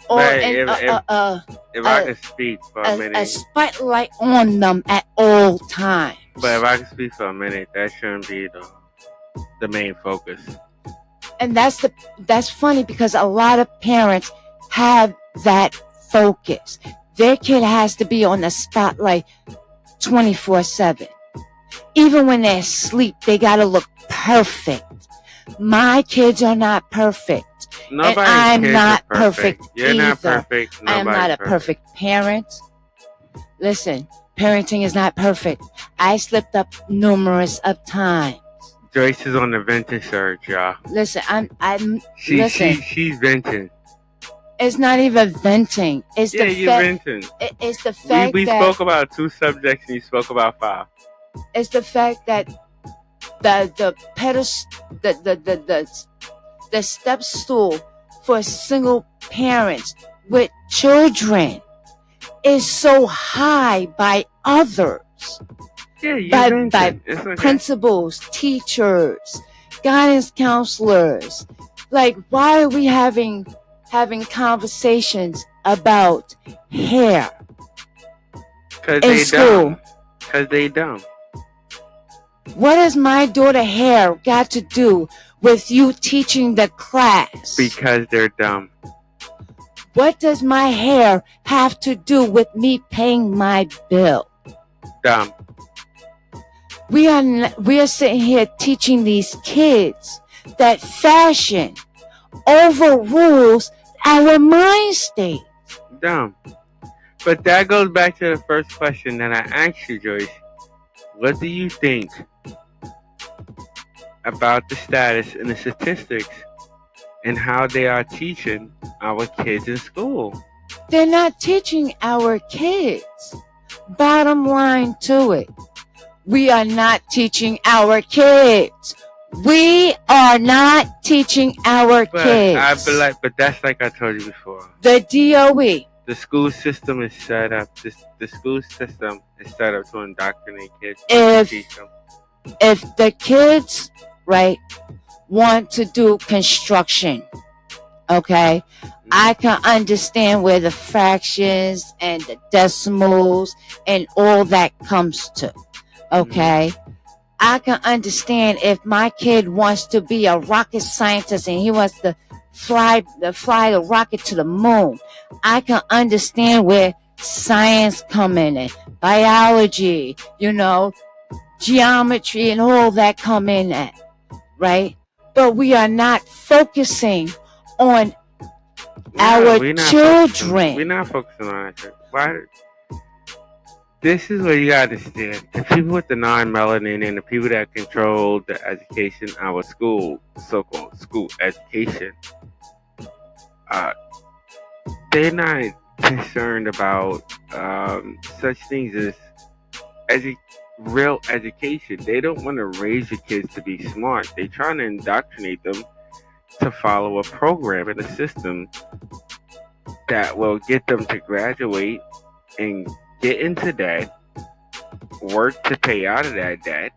Speaker 2: all
Speaker 1: Right,
Speaker 2: in,
Speaker 1: if I could speak for a minute,
Speaker 2: a spotlight on them at all times.
Speaker 1: but if I could speak for a minute, that shouldn't be the main focus.
Speaker 2: And that's funny because a lot of parents have that focus. Their kid has to be on the spotlight 24/7. Even when they're asleep, they gotta look perfect. My kids are not perfect.
Speaker 1: Nobody's
Speaker 2: and I'm
Speaker 1: kids
Speaker 2: not
Speaker 1: are
Speaker 2: perfect
Speaker 1: You're
Speaker 2: either.
Speaker 1: not perfect.
Speaker 2: I'm not a perfect parent. Listen, parenting is not perfect. I slipped up numerous of times.
Speaker 1: Joyce is on the venting surge, y'all.
Speaker 2: Listen, listen.
Speaker 1: She's venting.
Speaker 2: It's not even venting. It's
Speaker 1: Yeah,
Speaker 2: the
Speaker 1: you're
Speaker 2: fact.
Speaker 1: venting.
Speaker 2: It's the fact
Speaker 1: We
Speaker 2: that
Speaker 1: spoke about 2 subjects and you spoke about 5.
Speaker 2: it's the fact that the step stool for single parents with children is so high by others,
Speaker 1: Yeah, you're
Speaker 2: by
Speaker 1: venting. It's okay.
Speaker 2: principals, teachers, guidance counselors. Like, why are we having conversations about hair in school?
Speaker 1: Because they dumb.
Speaker 2: What has my daughter hair got to do with you teaching the class?
Speaker 1: Because they're dumb.
Speaker 2: What does my hair have to do with me paying my bill?
Speaker 1: Dumb.
Speaker 2: We are sitting here teaching these kids that fashion overrules our mind state.
Speaker 1: Dumb. But that goes back to the first question that I asked you, Joyce. What do you think about the status and the statistics and how they are teaching our kids in school?
Speaker 2: They're not teaching our kids. Bottom line to it. We are not teaching our kids. We are not teaching our kids.
Speaker 1: But that's like I told you before.
Speaker 2: The DOE.
Speaker 1: The school system is set up. The school system is set up to indoctrinate kids.
Speaker 2: If the kids, right, want to do construction, okay, I can understand where the fractions and the decimals and all that comes to, okay? I can understand if my kid wants to be a rocket scientist and he wants to fly the rocket to the moon. I can understand where science come in, biology, geometry and all that come in at, right? But we are not focusing on our children.
Speaker 1: We're not focusing on our children. Why? This is what you gotta understand. The people with the non-melanin and the people that control the education, our school, so-called school education, they're not concerned about such things as real education. They don't want to raise your kids to be smart. They're trying to indoctrinate them to follow a program and a system that will get them to graduate and get into debt, work to pay out of that debt,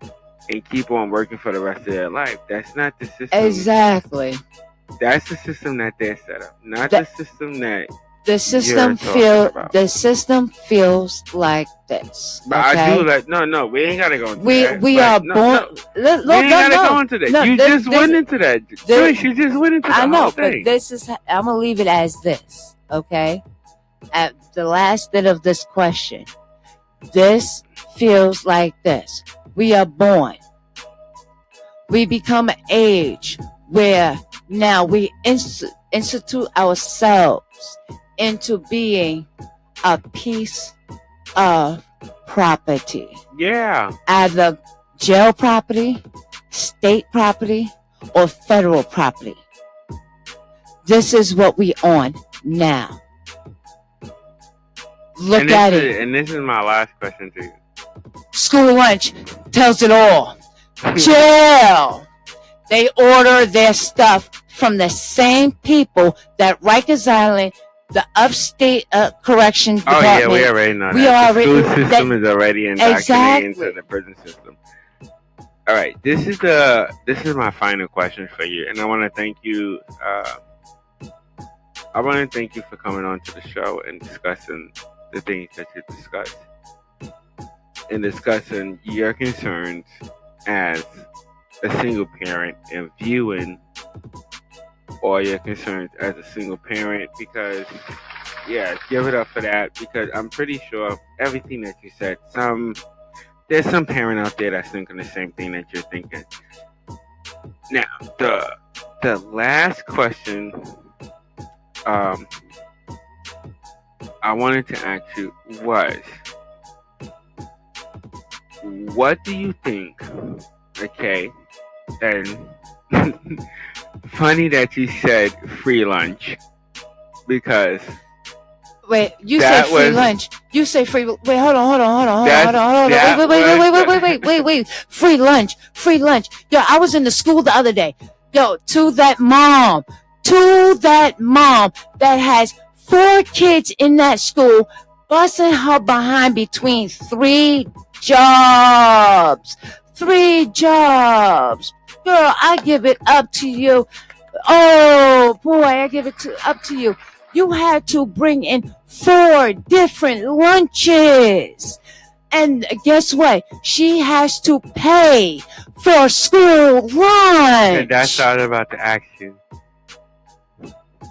Speaker 1: and keep on working for the rest of their life. That's not the system.
Speaker 2: Exactly.
Speaker 1: That's the system that they're set up, not
Speaker 2: That-
Speaker 1: the system that
Speaker 2: The system
Speaker 1: about.
Speaker 2: the system feels like this.
Speaker 1: But I
Speaker 2: Okay.
Speaker 1: do like no. We ain't gotta go into
Speaker 2: We
Speaker 1: that.
Speaker 2: we
Speaker 1: but
Speaker 2: are
Speaker 1: no,
Speaker 2: born.
Speaker 1: No, we ain't gotta go into that.
Speaker 2: No,
Speaker 1: You just went into that. Joyce, you just went into the
Speaker 2: I know,
Speaker 1: whole
Speaker 2: but
Speaker 1: thing.
Speaker 2: this is. I'm gonna leave it as this. Okay. At the last bit of this question, this feels like this. We are born. We become an age where now we institute ourselves into being a piece of property,
Speaker 1: Yeah.
Speaker 2: either jail property, state property, or federal property. This is what we on now. Look at it.
Speaker 1: And this is my last question to you.
Speaker 2: School lunch tells it all. Jail. They order their stuff from the same people that Rikers Island, the upstate correction
Speaker 1: Oh
Speaker 2: department.
Speaker 1: yeah, we already know
Speaker 2: We
Speaker 1: that.
Speaker 2: already-
Speaker 1: The school system is already indoctrinated
Speaker 2: Exactly.
Speaker 1: into the prison system. All right, this is my final question for you, and I want to thank you. I want to thank you for coming on to the show and discussing the things that you discussed, and discussing your concerns as a single parent and viewing all your concerns as a single parent. Because, yeah, give it up for that. Because I'm pretty sure everything that you said, there's some parent out there that's thinking the same thing that you're thinking. Now, the last question I wanted to ask you was, what do you think? Okay, and funny that you said free lunch, because
Speaker 2: Wait, you
Speaker 1: that
Speaker 2: say free
Speaker 1: was-
Speaker 2: lunch. You say free. Wait, hold on.
Speaker 1: that
Speaker 2: Wait. Free lunch. Yo, I was in the school the other day. Yo, to that mom that has 4 kids in that school, busting her behind between 3 jobs. 3 jobs. Girl, I give it up to you. Oh boy, I give it up to you. You had to bring in 4 different lunches. And guess what? She has to pay for school lunch.
Speaker 1: And that's what I was about to ask you.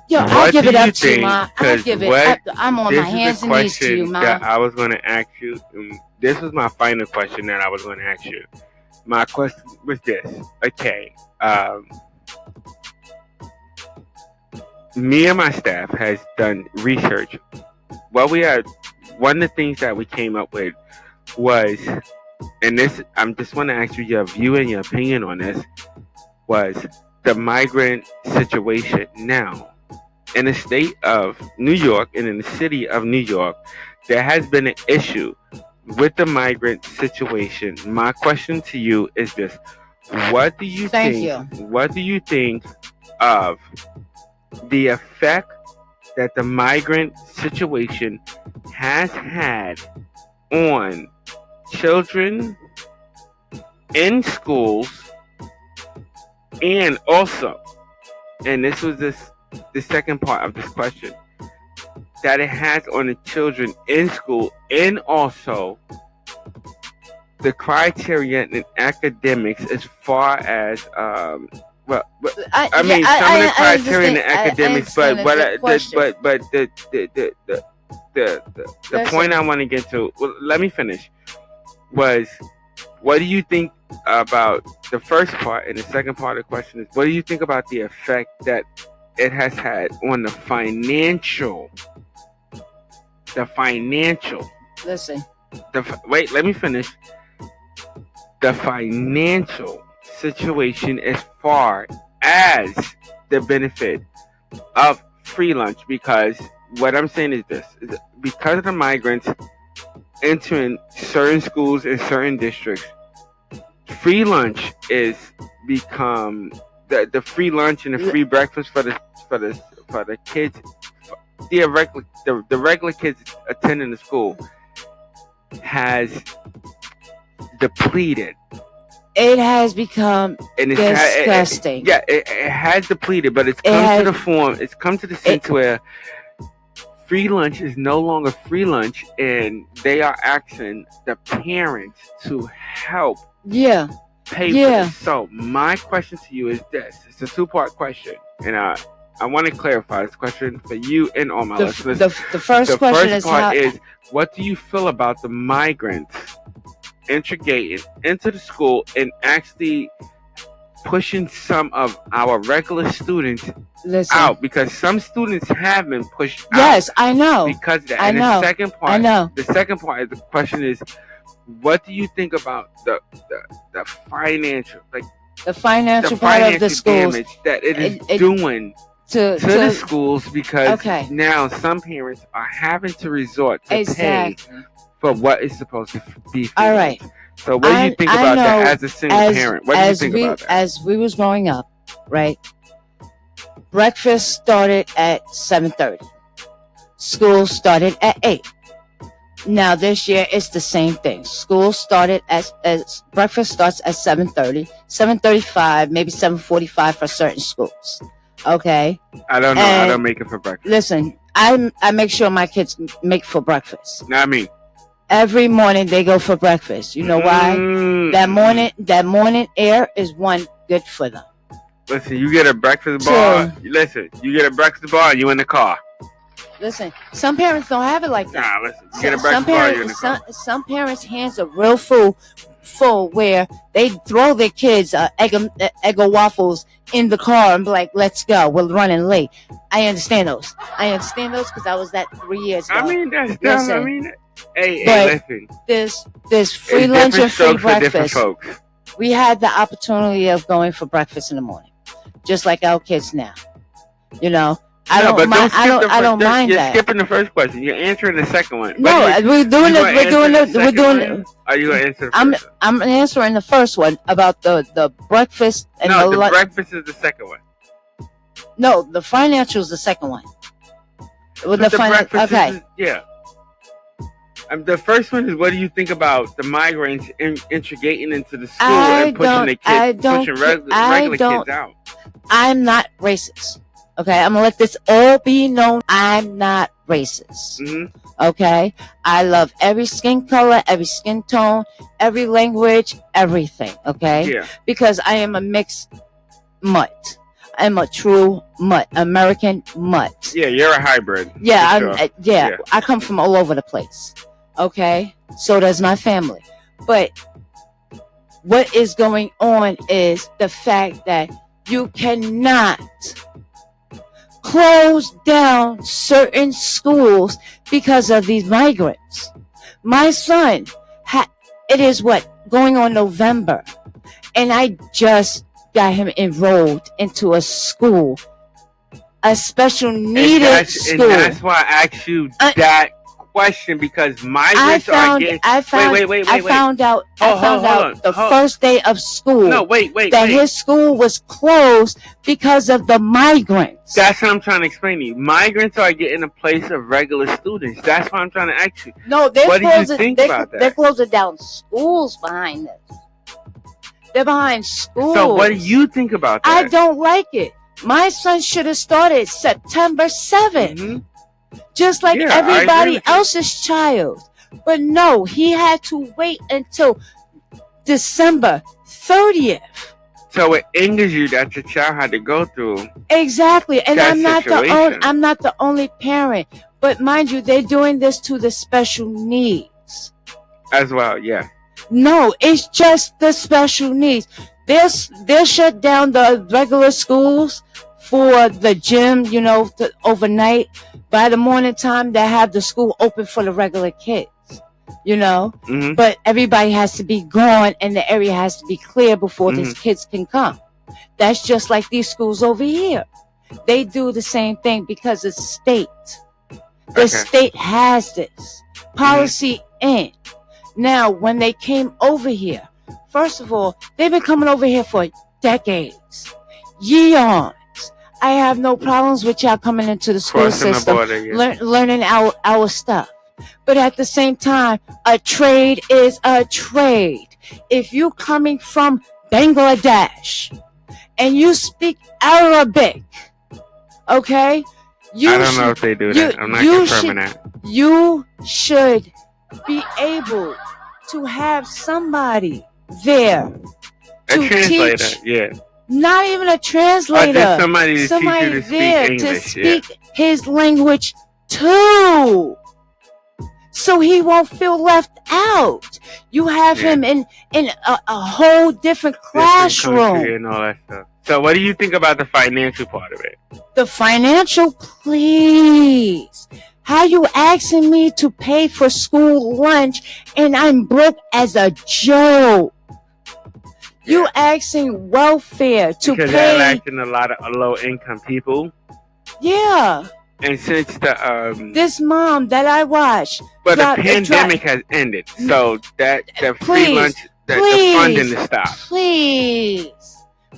Speaker 2: Yo, I'll
Speaker 1: What
Speaker 2: give
Speaker 1: do
Speaker 2: it
Speaker 1: you
Speaker 2: up to you,
Speaker 1: think?
Speaker 2: Ma. I'll
Speaker 1: 'Cause
Speaker 2: give it
Speaker 1: what-
Speaker 2: up. I'm on my
Speaker 1: This is
Speaker 2: hands
Speaker 1: the
Speaker 2: and knees to you,
Speaker 1: question
Speaker 2: Ma.
Speaker 1: that I was going to ask you. This was my final question that I was going to ask you. My question was this. Okay. Me and my staff has done research. One of the things that we came up with was, and this, I'm just want to ask you your view and your opinion on this, was the migrant situation. Now, in the state of New York and in the city of New York, there has been an issue with the migrant situation. My question to you is this: what do you
Speaker 2: Thank
Speaker 1: think?
Speaker 2: you.
Speaker 1: What do you think of the effect that the migrant situation has had on children in schools, and also, and this was the second part of this question, that it has on the children in school, and also the criteria in academics as far as I mean, some of the criteria in the academics, but the point I want to get to, well, let me finish, was, what do you think about the first part? And the second part of the question is, what do you think about the effect that it has had on the financial?
Speaker 2: Listen.
Speaker 1: Wait, let me finish. The financial situation as far as the benefit of free lunch, because what I'm saying is this: is because of the migrants entering certain schools in certain districts, free lunch is become the free lunch and the free breakfast for the kids, the regular kids attending the school, has depleted
Speaker 2: It has become
Speaker 1: and
Speaker 2: disgusting.
Speaker 1: It has depleted, but it's come to the sense where free lunch is no longer free lunch, and they are asking the parents to help pay for this. So my question to you is this. It's a two-part question, and I want to clarify this question for you and all my listeners.
Speaker 2: The first question is,
Speaker 1: what do you feel about the migrants integrating into the school and actually pushing some of our regular students out? Because some students have been pushed out.
Speaker 2: Yes, I know.
Speaker 1: Because of that.
Speaker 2: And
Speaker 1: the second part of the question is, what do you think about the financial,
Speaker 2: the financial part of the schools
Speaker 1: damage that it is doing to the schools? Because now some parents are having to resort to pay for what is supposed to be free.
Speaker 2: All right.
Speaker 1: So what do you think about that as a single parent? What do you think about that?
Speaker 2: As we was growing up, right? Breakfast started at 7:30. School started at 8. Now this year it's the same thing. School started as breakfast starts at 7:30, 7:35, maybe 7:45 for certain schools. Okay.
Speaker 1: I don't know. I don't make it for breakfast.
Speaker 2: Listen, I make sure my kids make for breakfast.
Speaker 1: Not me.
Speaker 2: Every morning they go for breakfast. You know why? That morning air is one good for them.
Speaker 1: Listen, you get a breakfast bar. Listen, you get a breakfast bar and you in the car.
Speaker 2: Listen, some parents don't have it like that.
Speaker 1: Nah, listen, you get a breakfast bar, you're in the car.
Speaker 2: Some parents' hands are real full where they throw their kids Eggo waffles in the car and be like, let's go, we're running late. I understand those because I was that 3 years ago.
Speaker 1: I mean, that's dumb. I mean, hey, listen.
Speaker 2: There's free lunch and free breakfast. We had the opportunity of going for breakfast in the morning, just like our kids now. You know, I don't mind
Speaker 1: you're
Speaker 2: that.
Speaker 1: You're skipping the first question. You're answering the second one.
Speaker 2: No, we're doing it.
Speaker 1: Are you going to answer the first one?
Speaker 2: I'm answering the first one about the breakfast and
Speaker 1: the breakfast is the second one.
Speaker 2: No, the financial is the second one.
Speaker 1: With the breakfast, the first one is, what do you think about the migrants integrating into the school and pushing the kids, pushing regular kids out?
Speaker 2: I'm not racist. Okay, I'm gonna let this all be known. I'm not racist.
Speaker 1: Mm-hmm.
Speaker 2: Okay, I love every skin color, every skin tone, every language, everything. Okay, because I am a mixed mutt. I'm a true mutt, American mutt.
Speaker 1: Yeah, you're a hybrid.
Speaker 2: Yeah, I come from all over the place. Okay, so does my family. But what is going on is the fact that you cannot close down certain schools because of these migrants. My son, it is going on November, and I just got him enrolled into a school, a special needed school.
Speaker 1: And that's why I asked you that question, because migrants are getting.
Speaker 2: I found out the first day of school.
Speaker 1: No, wait.
Speaker 2: His school was closed because of the migrants.
Speaker 1: That's what I'm trying to explain to you. Migrants are getting a place of regular students. That's what I'm trying to ask you.
Speaker 2: No, what do you think about that? They're closing down schools behind this. They're behind schools.
Speaker 1: So what do you think about that?
Speaker 2: I don't like it. My son should have started September 7th.
Speaker 1: Mm-hmm.
Speaker 2: Just like everybody else's child. But no, he had to wait until December 30th.
Speaker 1: So it angers you that your child had to go through.
Speaker 2: Exactly. And I'm not the only parent. But mind you, they're doing this to the special needs.
Speaker 1: As well, yeah.
Speaker 2: No, it's just the special needs. They'll shut down the regular schools for the gym, overnight. By the morning time, they have the school open for the regular kids,
Speaker 1: Mm-hmm.
Speaker 2: But everybody has to be gone and the area has to be clear before these kids can come. That's just like these schools over here. They do the same thing because it's state. The state has this policy in. Now, when they came over here, first of all, they've been coming over here for decades, years. I have no problems with y'all coming into the school system, learning our stuff. But at the same time, a trade is a trade. If you coming from Bangladesh and you speak Arabic, okay?
Speaker 1: I don't know if they do that. I'm not confirming that.
Speaker 2: You should be able to have somebody there
Speaker 1: A
Speaker 2: to
Speaker 1: translator,
Speaker 2: teach.
Speaker 1: yeah.
Speaker 2: Not even a translator.
Speaker 1: Just somebody to teach you to speak
Speaker 2: there
Speaker 1: English,
Speaker 2: to speak his language too, so he won't feel left out. You have him in a whole different classroom.
Speaker 1: Country and all that stuff. So what do you think about the financial part of it?
Speaker 2: The financial, please. How you asking me to pay for school lunch and I'm broke as a joke? You asking welfare to
Speaker 1: because
Speaker 2: pay.
Speaker 1: they're asking a lot of low income people.
Speaker 2: Yeah.
Speaker 1: And since the
Speaker 2: this mom that I watched,
Speaker 1: but the pandemic has ended, so that the free lunch, the funding is stopped.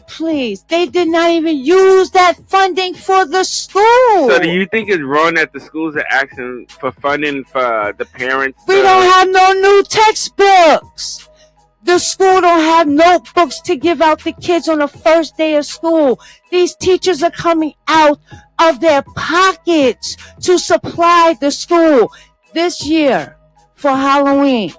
Speaker 2: Please, they did not even use that funding for the school.
Speaker 1: So do you think it's wrong that the schools are asking for funding for the parents?
Speaker 2: We don't have no new textbooks. The school don't have notebooks to give out to kids on the first day of school. These teachers are coming out of their pockets to supply the school. This year, for Halloween,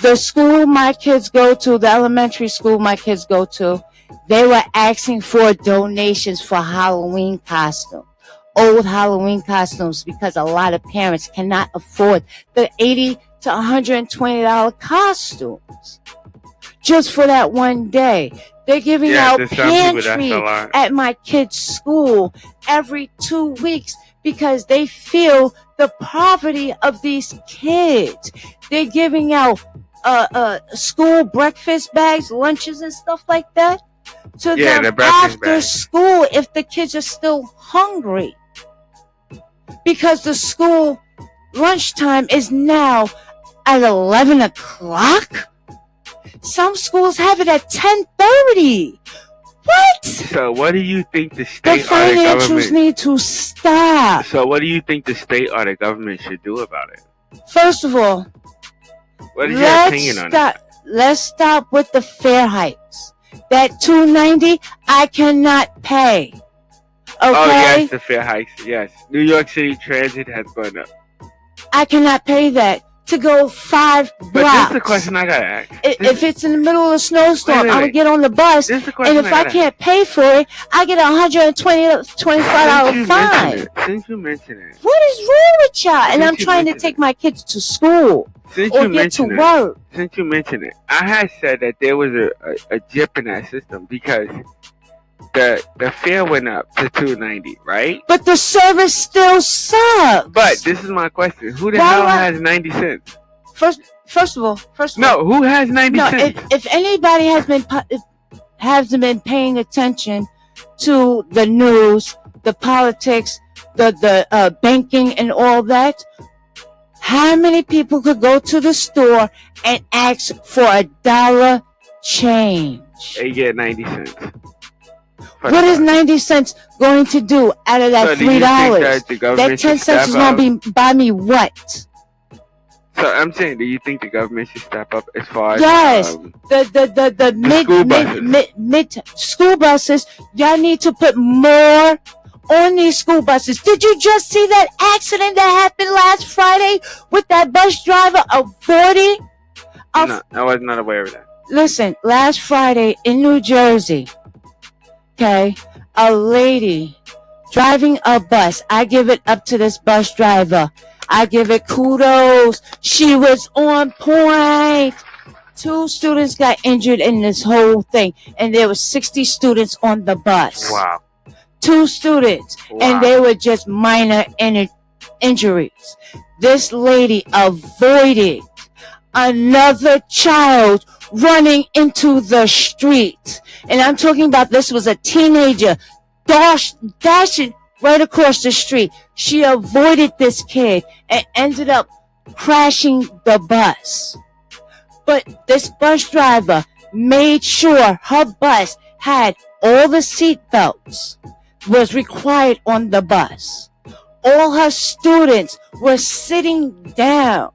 Speaker 2: the school my kids go to, the elementary school my kids go to, they were asking for donations for Halloween costumes. Old Halloween costumes, because a lot of parents cannot afford the $80 to $120 costumes just for that one day. They're giving out pantry at my kids' school every 2 weeks because they feel the poverty of these kids. They're giving out school breakfast bags, lunches, and stuff like that to them after school if the kids are still hungry. Because the school lunchtime is now at 11 o'clock. Some schools have it at 10:30. What?
Speaker 1: So what do you think the state
Speaker 2: or the financials need to stop?
Speaker 1: So what do you think the state or the government should do about it?
Speaker 2: First of all,
Speaker 1: what is your opinion on it?
Speaker 2: Let's stop with the fare hikes. That $2.90 I cannot pay. Okay?
Speaker 1: Oh yes, the fare hikes. Yes, New York City Transit has gone up.
Speaker 2: I cannot pay that to go 5 blocks.
Speaker 1: But this is the question I gotta ask.
Speaker 2: If it's in the middle of a snowstorm, I'm gonna get on the bus, and if I can't pay for it, I get $125 fine.
Speaker 1: Since you mentioned it,
Speaker 2: what is wrong with y'all? And I'm trying to take my kids to school or get to work.
Speaker 1: Since you mentioned it, I had said that there was a jip in that system because the fare went up to $2.90, right?
Speaker 2: But the service still sucks.
Speaker 1: But this is my question: who the hell has 90 cents?
Speaker 2: First of all,
Speaker 1: who has 90 cents?
Speaker 2: If anybody hasn't been paying attention to the news, the politics, the banking, and all that, how many people could go to the store and ask for $1 change?
Speaker 1: They get 90 cents.
Speaker 2: What is 90 cents going to do out of that $3? That 10 cents is going to buy me what?
Speaker 1: So I'm saying, do you think the government should step up as far as
Speaker 2: the mid school buses? Y'all need to put more on these school buses. Did you just see that accident that happened last Friday with that bus driver avoiding?
Speaker 1: No, I was not aware of that.
Speaker 2: Listen, last Friday in New Jersey. Okay, a lady driving a bus. I give it up to this bus driver. I give it kudos. She was on point. 2 students got injured in this whole thing, and there were 60 students on the bus.
Speaker 1: Wow.
Speaker 2: 2 students, and they were just minor injuries. This lady avoided another child running into the street. And I'm talking about this was a teenager dashing right across the street. She avoided this kid and ended up crashing the bus. But this bus driver made sure her bus had all the seat belts was required on the bus. All her students were sitting down.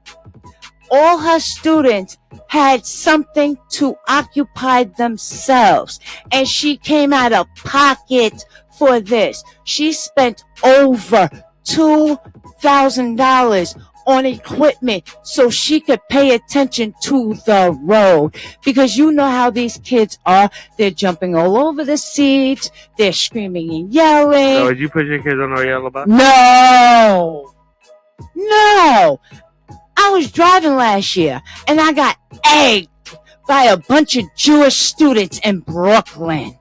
Speaker 2: all her students had something to occupy themselves, and she came out of pocket for this. She spent over $2,000 on equipment so she could pay attention to the road, because you know how these kids are. They're jumping all over the seats, they're screaming and yelling.
Speaker 1: So would you put your kids on a yellow bus?
Speaker 2: No, I was driving last year and I got egged by a bunch of Jewish students in Brooklyn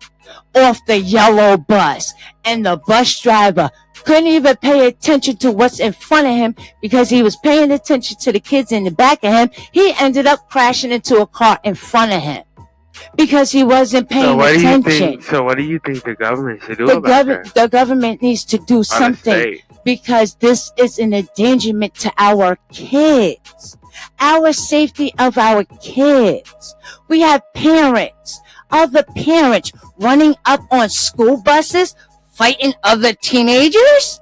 Speaker 2: off the yellow bus, and the bus driver couldn't even pay attention to what's in front of him because he was paying attention to the kids in the back of him. He ended up crashing into a car in front of him because he wasn't paying attention.
Speaker 1: So what do you think the government should do about that?
Speaker 2: The government needs to do something, because this is an endangerment to our kids, our safety of our kids. We have parents, other parents running up on school buses, fighting other teenagers.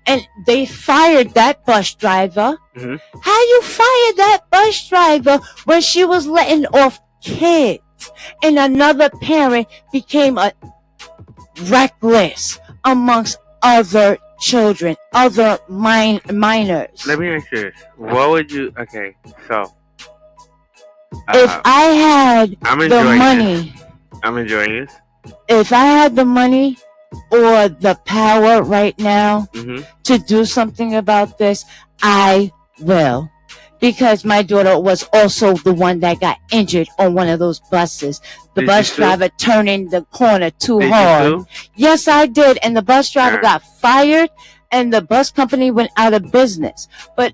Speaker 2: And they fired that bus driver.
Speaker 1: Mm-hmm.
Speaker 2: How you fired that bus driver when she was letting off kids? And another parent became reckless amongst other children, other minors.
Speaker 1: Let me ask you this. What would you... Okay, so...
Speaker 2: if I had the money...
Speaker 1: I'm enjoying this.
Speaker 2: If I had the money or the power right now to do something about this, I will. Because my daughter was also the one that got injured on one of those buses. The bus driver turning the corner too hard. Yes, I did. And the bus driver got fired and the bus company went out of business. But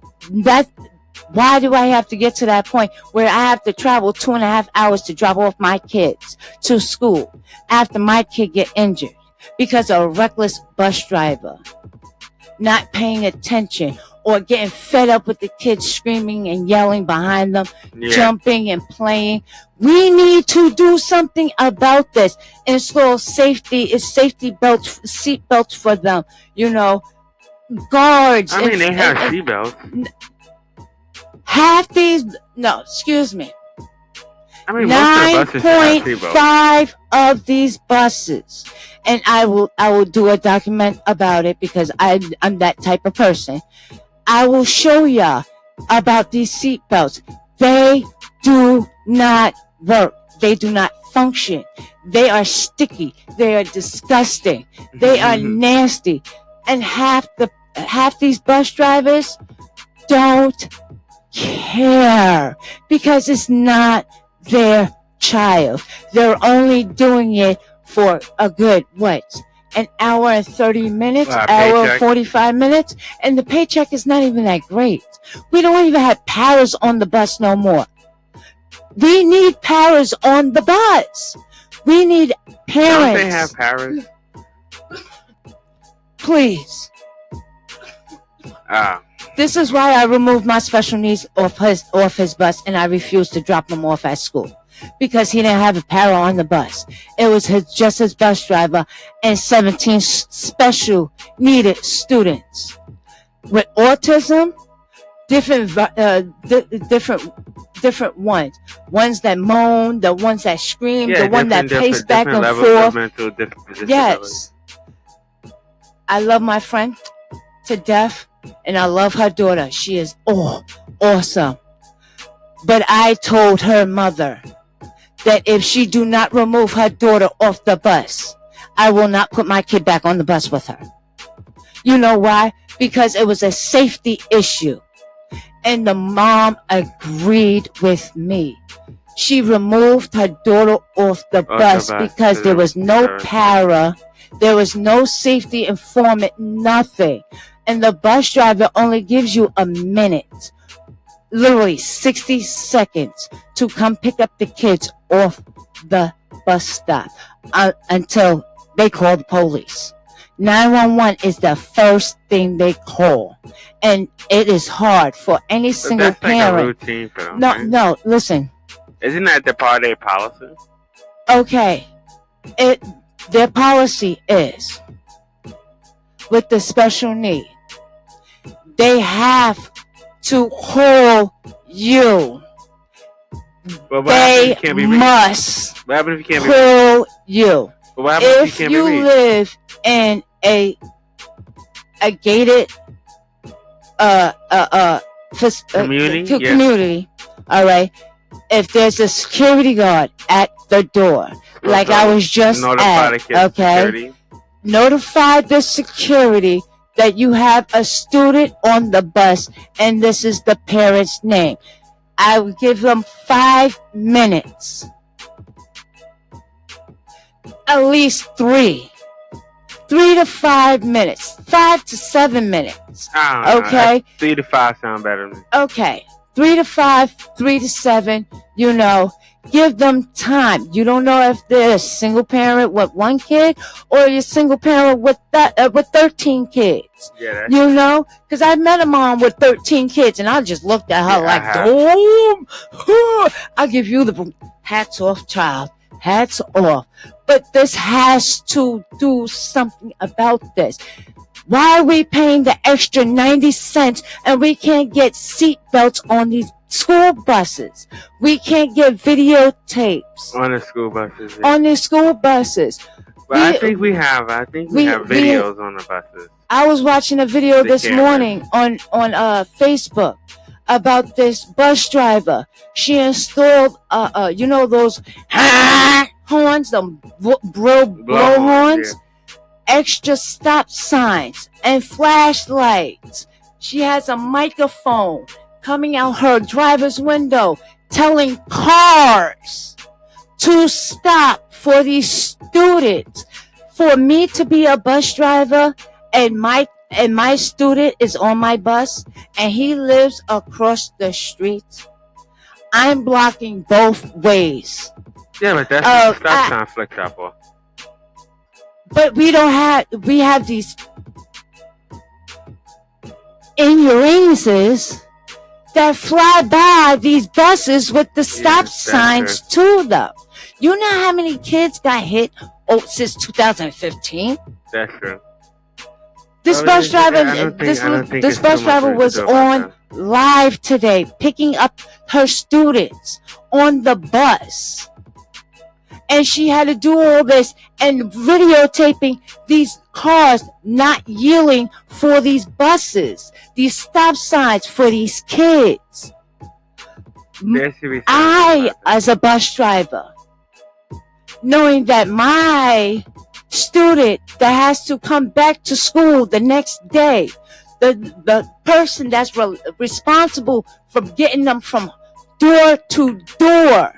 Speaker 2: why do I have to get to that point where I have to travel 2.5 hours to drop off my kids to school after my kid get injured because of a reckless bus driver not paying attention or getting fed up with the kids screaming and yelling behind them, jumping and playing? We need to do something about this. Install safety belts, seat belts for them, guards.
Speaker 1: I mean, they have seat belts.
Speaker 2: Half these, no, excuse me.
Speaker 1: I mean,
Speaker 2: 9.5 of these buses, and I will do a document about it because I'm that type of person. I will show y'all about these seat belts. They do not work. They do not function. They are sticky. They are disgusting. They are nasty. And half these bus drivers don't care because it's not their child. They're only doing it for a good, an hour and 30 minutes, hour and 45 minutes, and the paycheck is not even that great. We don't even have paras on the bus no more. We need paras on the bus. We need parents.
Speaker 1: Don't they have paras?
Speaker 2: Please. This is why I removed my special needs off his bus, and I refused to drop him off at school. Because he didn't have a para on the bus. It was just his bus driver and 17 special needed students with autism, different ones that moan, the ones that scream, the one that pace back and forth. Yes, I love my friend to death, and I love her daughter. She is awesome. But I told her mother that if she do not remove her daughter off the bus, I will not put my kid back on the bus with her. You know why? Because it was a safety issue. And the mom agreed with me. She removed her daughter off the bus because there was no para, there was no safety informant, nothing. And the bus driver only gives you a minute, literally 60 seconds, to come pick up the kids off the bus stop until they call the police. 911 is the first thing they call, and it is hard for any single parent.
Speaker 1: Like a routine for them,
Speaker 2: no, listen.
Speaker 1: Isn't that the part of their policy?
Speaker 2: Okay, their policy is with the special need. They have to call you.
Speaker 1: But what happens
Speaker 2: They
Speaker 1: if you can't be reached?
Speaker 2: must
Speaker 1: What happens if you can't be reached?
Speaker 2: call you.
Speaker 1: But what happens if you
Speaker 2: If
Speaker 1: can't
Speaker 2: you
Speaker 1: be reached?
Speaker 2: live in a gated
Speaker 1: Community? Yes.
Speaker 2: community, all right. If there's a security guard at the door, like I was just
Speaker 1: Notify the
Speaker 2: at,
Speaker 1: kids'
Speaker 2: okay,
Speaker 1: security.
Speaker 2: notify the security that you have a student on the bus and this is the parent's name. I will give them 5 minutes. At least 3 to 5 minutes, 5 to 7 minutes.
Speaker 1: I don't know.
Speaker 2: Okay.
Speaker 1: 3 to 5 sound better to me.
Speaker 2: Okay, 3 to 5, 3 to 7. You know, give them time. You don't know if they're a single parent with 1 kid or you're a single parent with 13 kids.
Speaker 1: Yeah, that's
Speaker 2: You know, because I met a mom with 13 kids, and I just looked at her
Speaker 1: Yeah, I
Speaker 2: like,
Speaker 1: have.
Speaker 2: "Damn, I give you the hats off, child, hats off." But this has to do something about this. Why are we paying the extra 90 cents and we can't get seat belts on these school buses? We can't get videotapes
Speaker 1: on the school buses.
Speaker 2: on these school buses.
Speaker 1: But I
Speaker 2: we-
Speaker 1: think we have videos on the buses.
Speaker 2: I was watching a video
Speaker 1: The
Speaker 2: this
Speaker 1: camera.
Speaker 2: morning on Facebook about this bus driver. She installed you know those horns, the blow horns, extra stop signs and flashlights. She has a microphone coming out her driver's window telling cars to stop for these students. For me to be a bus driver and my student is on my bus and he lives across the street, I'm blocking both ways.
Speaker 1: Yeah, but that's what stop sign flex up for.
Speaker 2: But we have these ignorances that fly by these buses with the stop signs to them. You know how many kids got hit since 2015?
Speaker 1: That's true.
Speaker 2: This bus driver, this bus driver was on live today, picking up her students on the bus. And she had to do all this and videotaping these cars not yielding for these buses, these stop signs for these kids. I, as a bus driver, knowing that my student that has to come back to school the next day, the person that's responsible for getting them from door to door,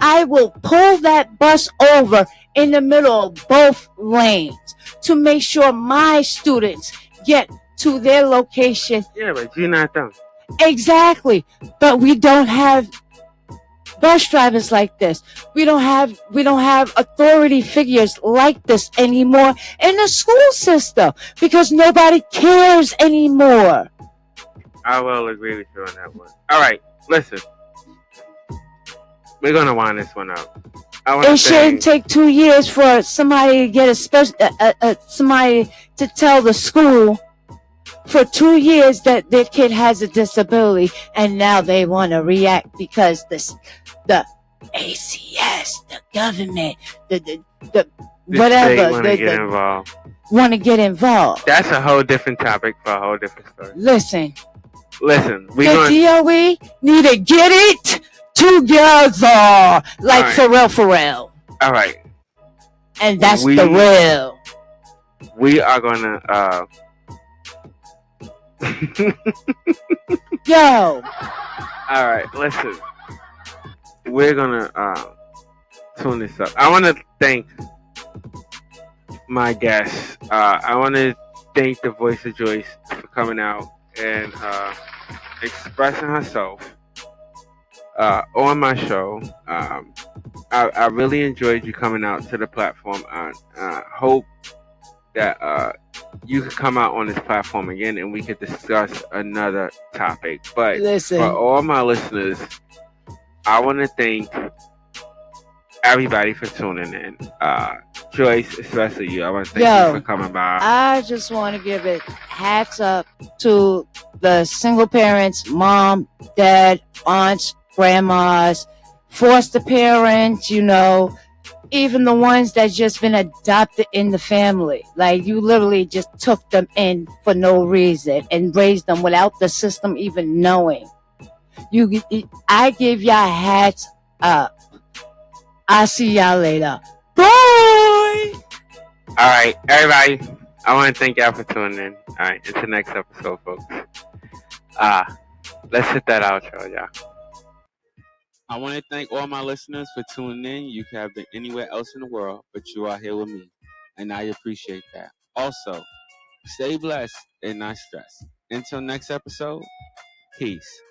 Speaker 2: I will pull that bus over in the middle of both lanes to make sure my students get to their location.
Speaker 1: Yeah, but you're not them.
Speaker 2: Exactly. But we don't have bus drivers like this. We don't have authority figures like this anymore in the school system because nobody cares anymore.
Speaker 1: I will agree with you on that one. All right, listen. We're gonna wind this one up.
Speaker 2: It shouldn't take 2 years for somebody to get somebody to tell the school for 2 years that their kid has a disability, and now they want to react because the ACS, the government, the whatever, want to get involved.
Speaker 1: That's a whole different topic for a whole different story.
Speaker 2: Listen,
Speaker 1: the
Speaker 2: DOE need to get it together, like right. for real.
Speaker 1: All right,
Speaker 2: and that's the real.
Speaker 1: We are gonna
Speaker 2: Yo.
Speaker 1: All right, listen. We're gonna tune this up. I want to thank my guests. I want to thank the voice of Joyce for coming out and expressing herself on my show. I really enjoyed you coming out to the platform. I hope that you could come out on this platform again and we could discuss another topic. But
Speaker 2: listen,
Speaker 1: for all my listeners, I want to thank everybody for tuning in. Joyce, especially you. I want to thank you for coming by.
Speaker 2: I just want to give it hats up to the single parents, mom, dad, aunts, grandmas, foster parents, even the ones that just been adopted in the family. Like, you literally just took them in for no reason and raised them without the system even knowing. I give y'all hats up. I'll see y'all later. Bye!
Speaker 1: All right, everybody. I want to thank y'all for tuning in. All right, until next episode, folks. Let's hit that outro, y'all. I want to thank all my listeners for tuning in. You could have been anywhere else in the world, but you are here with me, and I appreciate that. Also, stay blessed and not stressed. Until next episode, peace.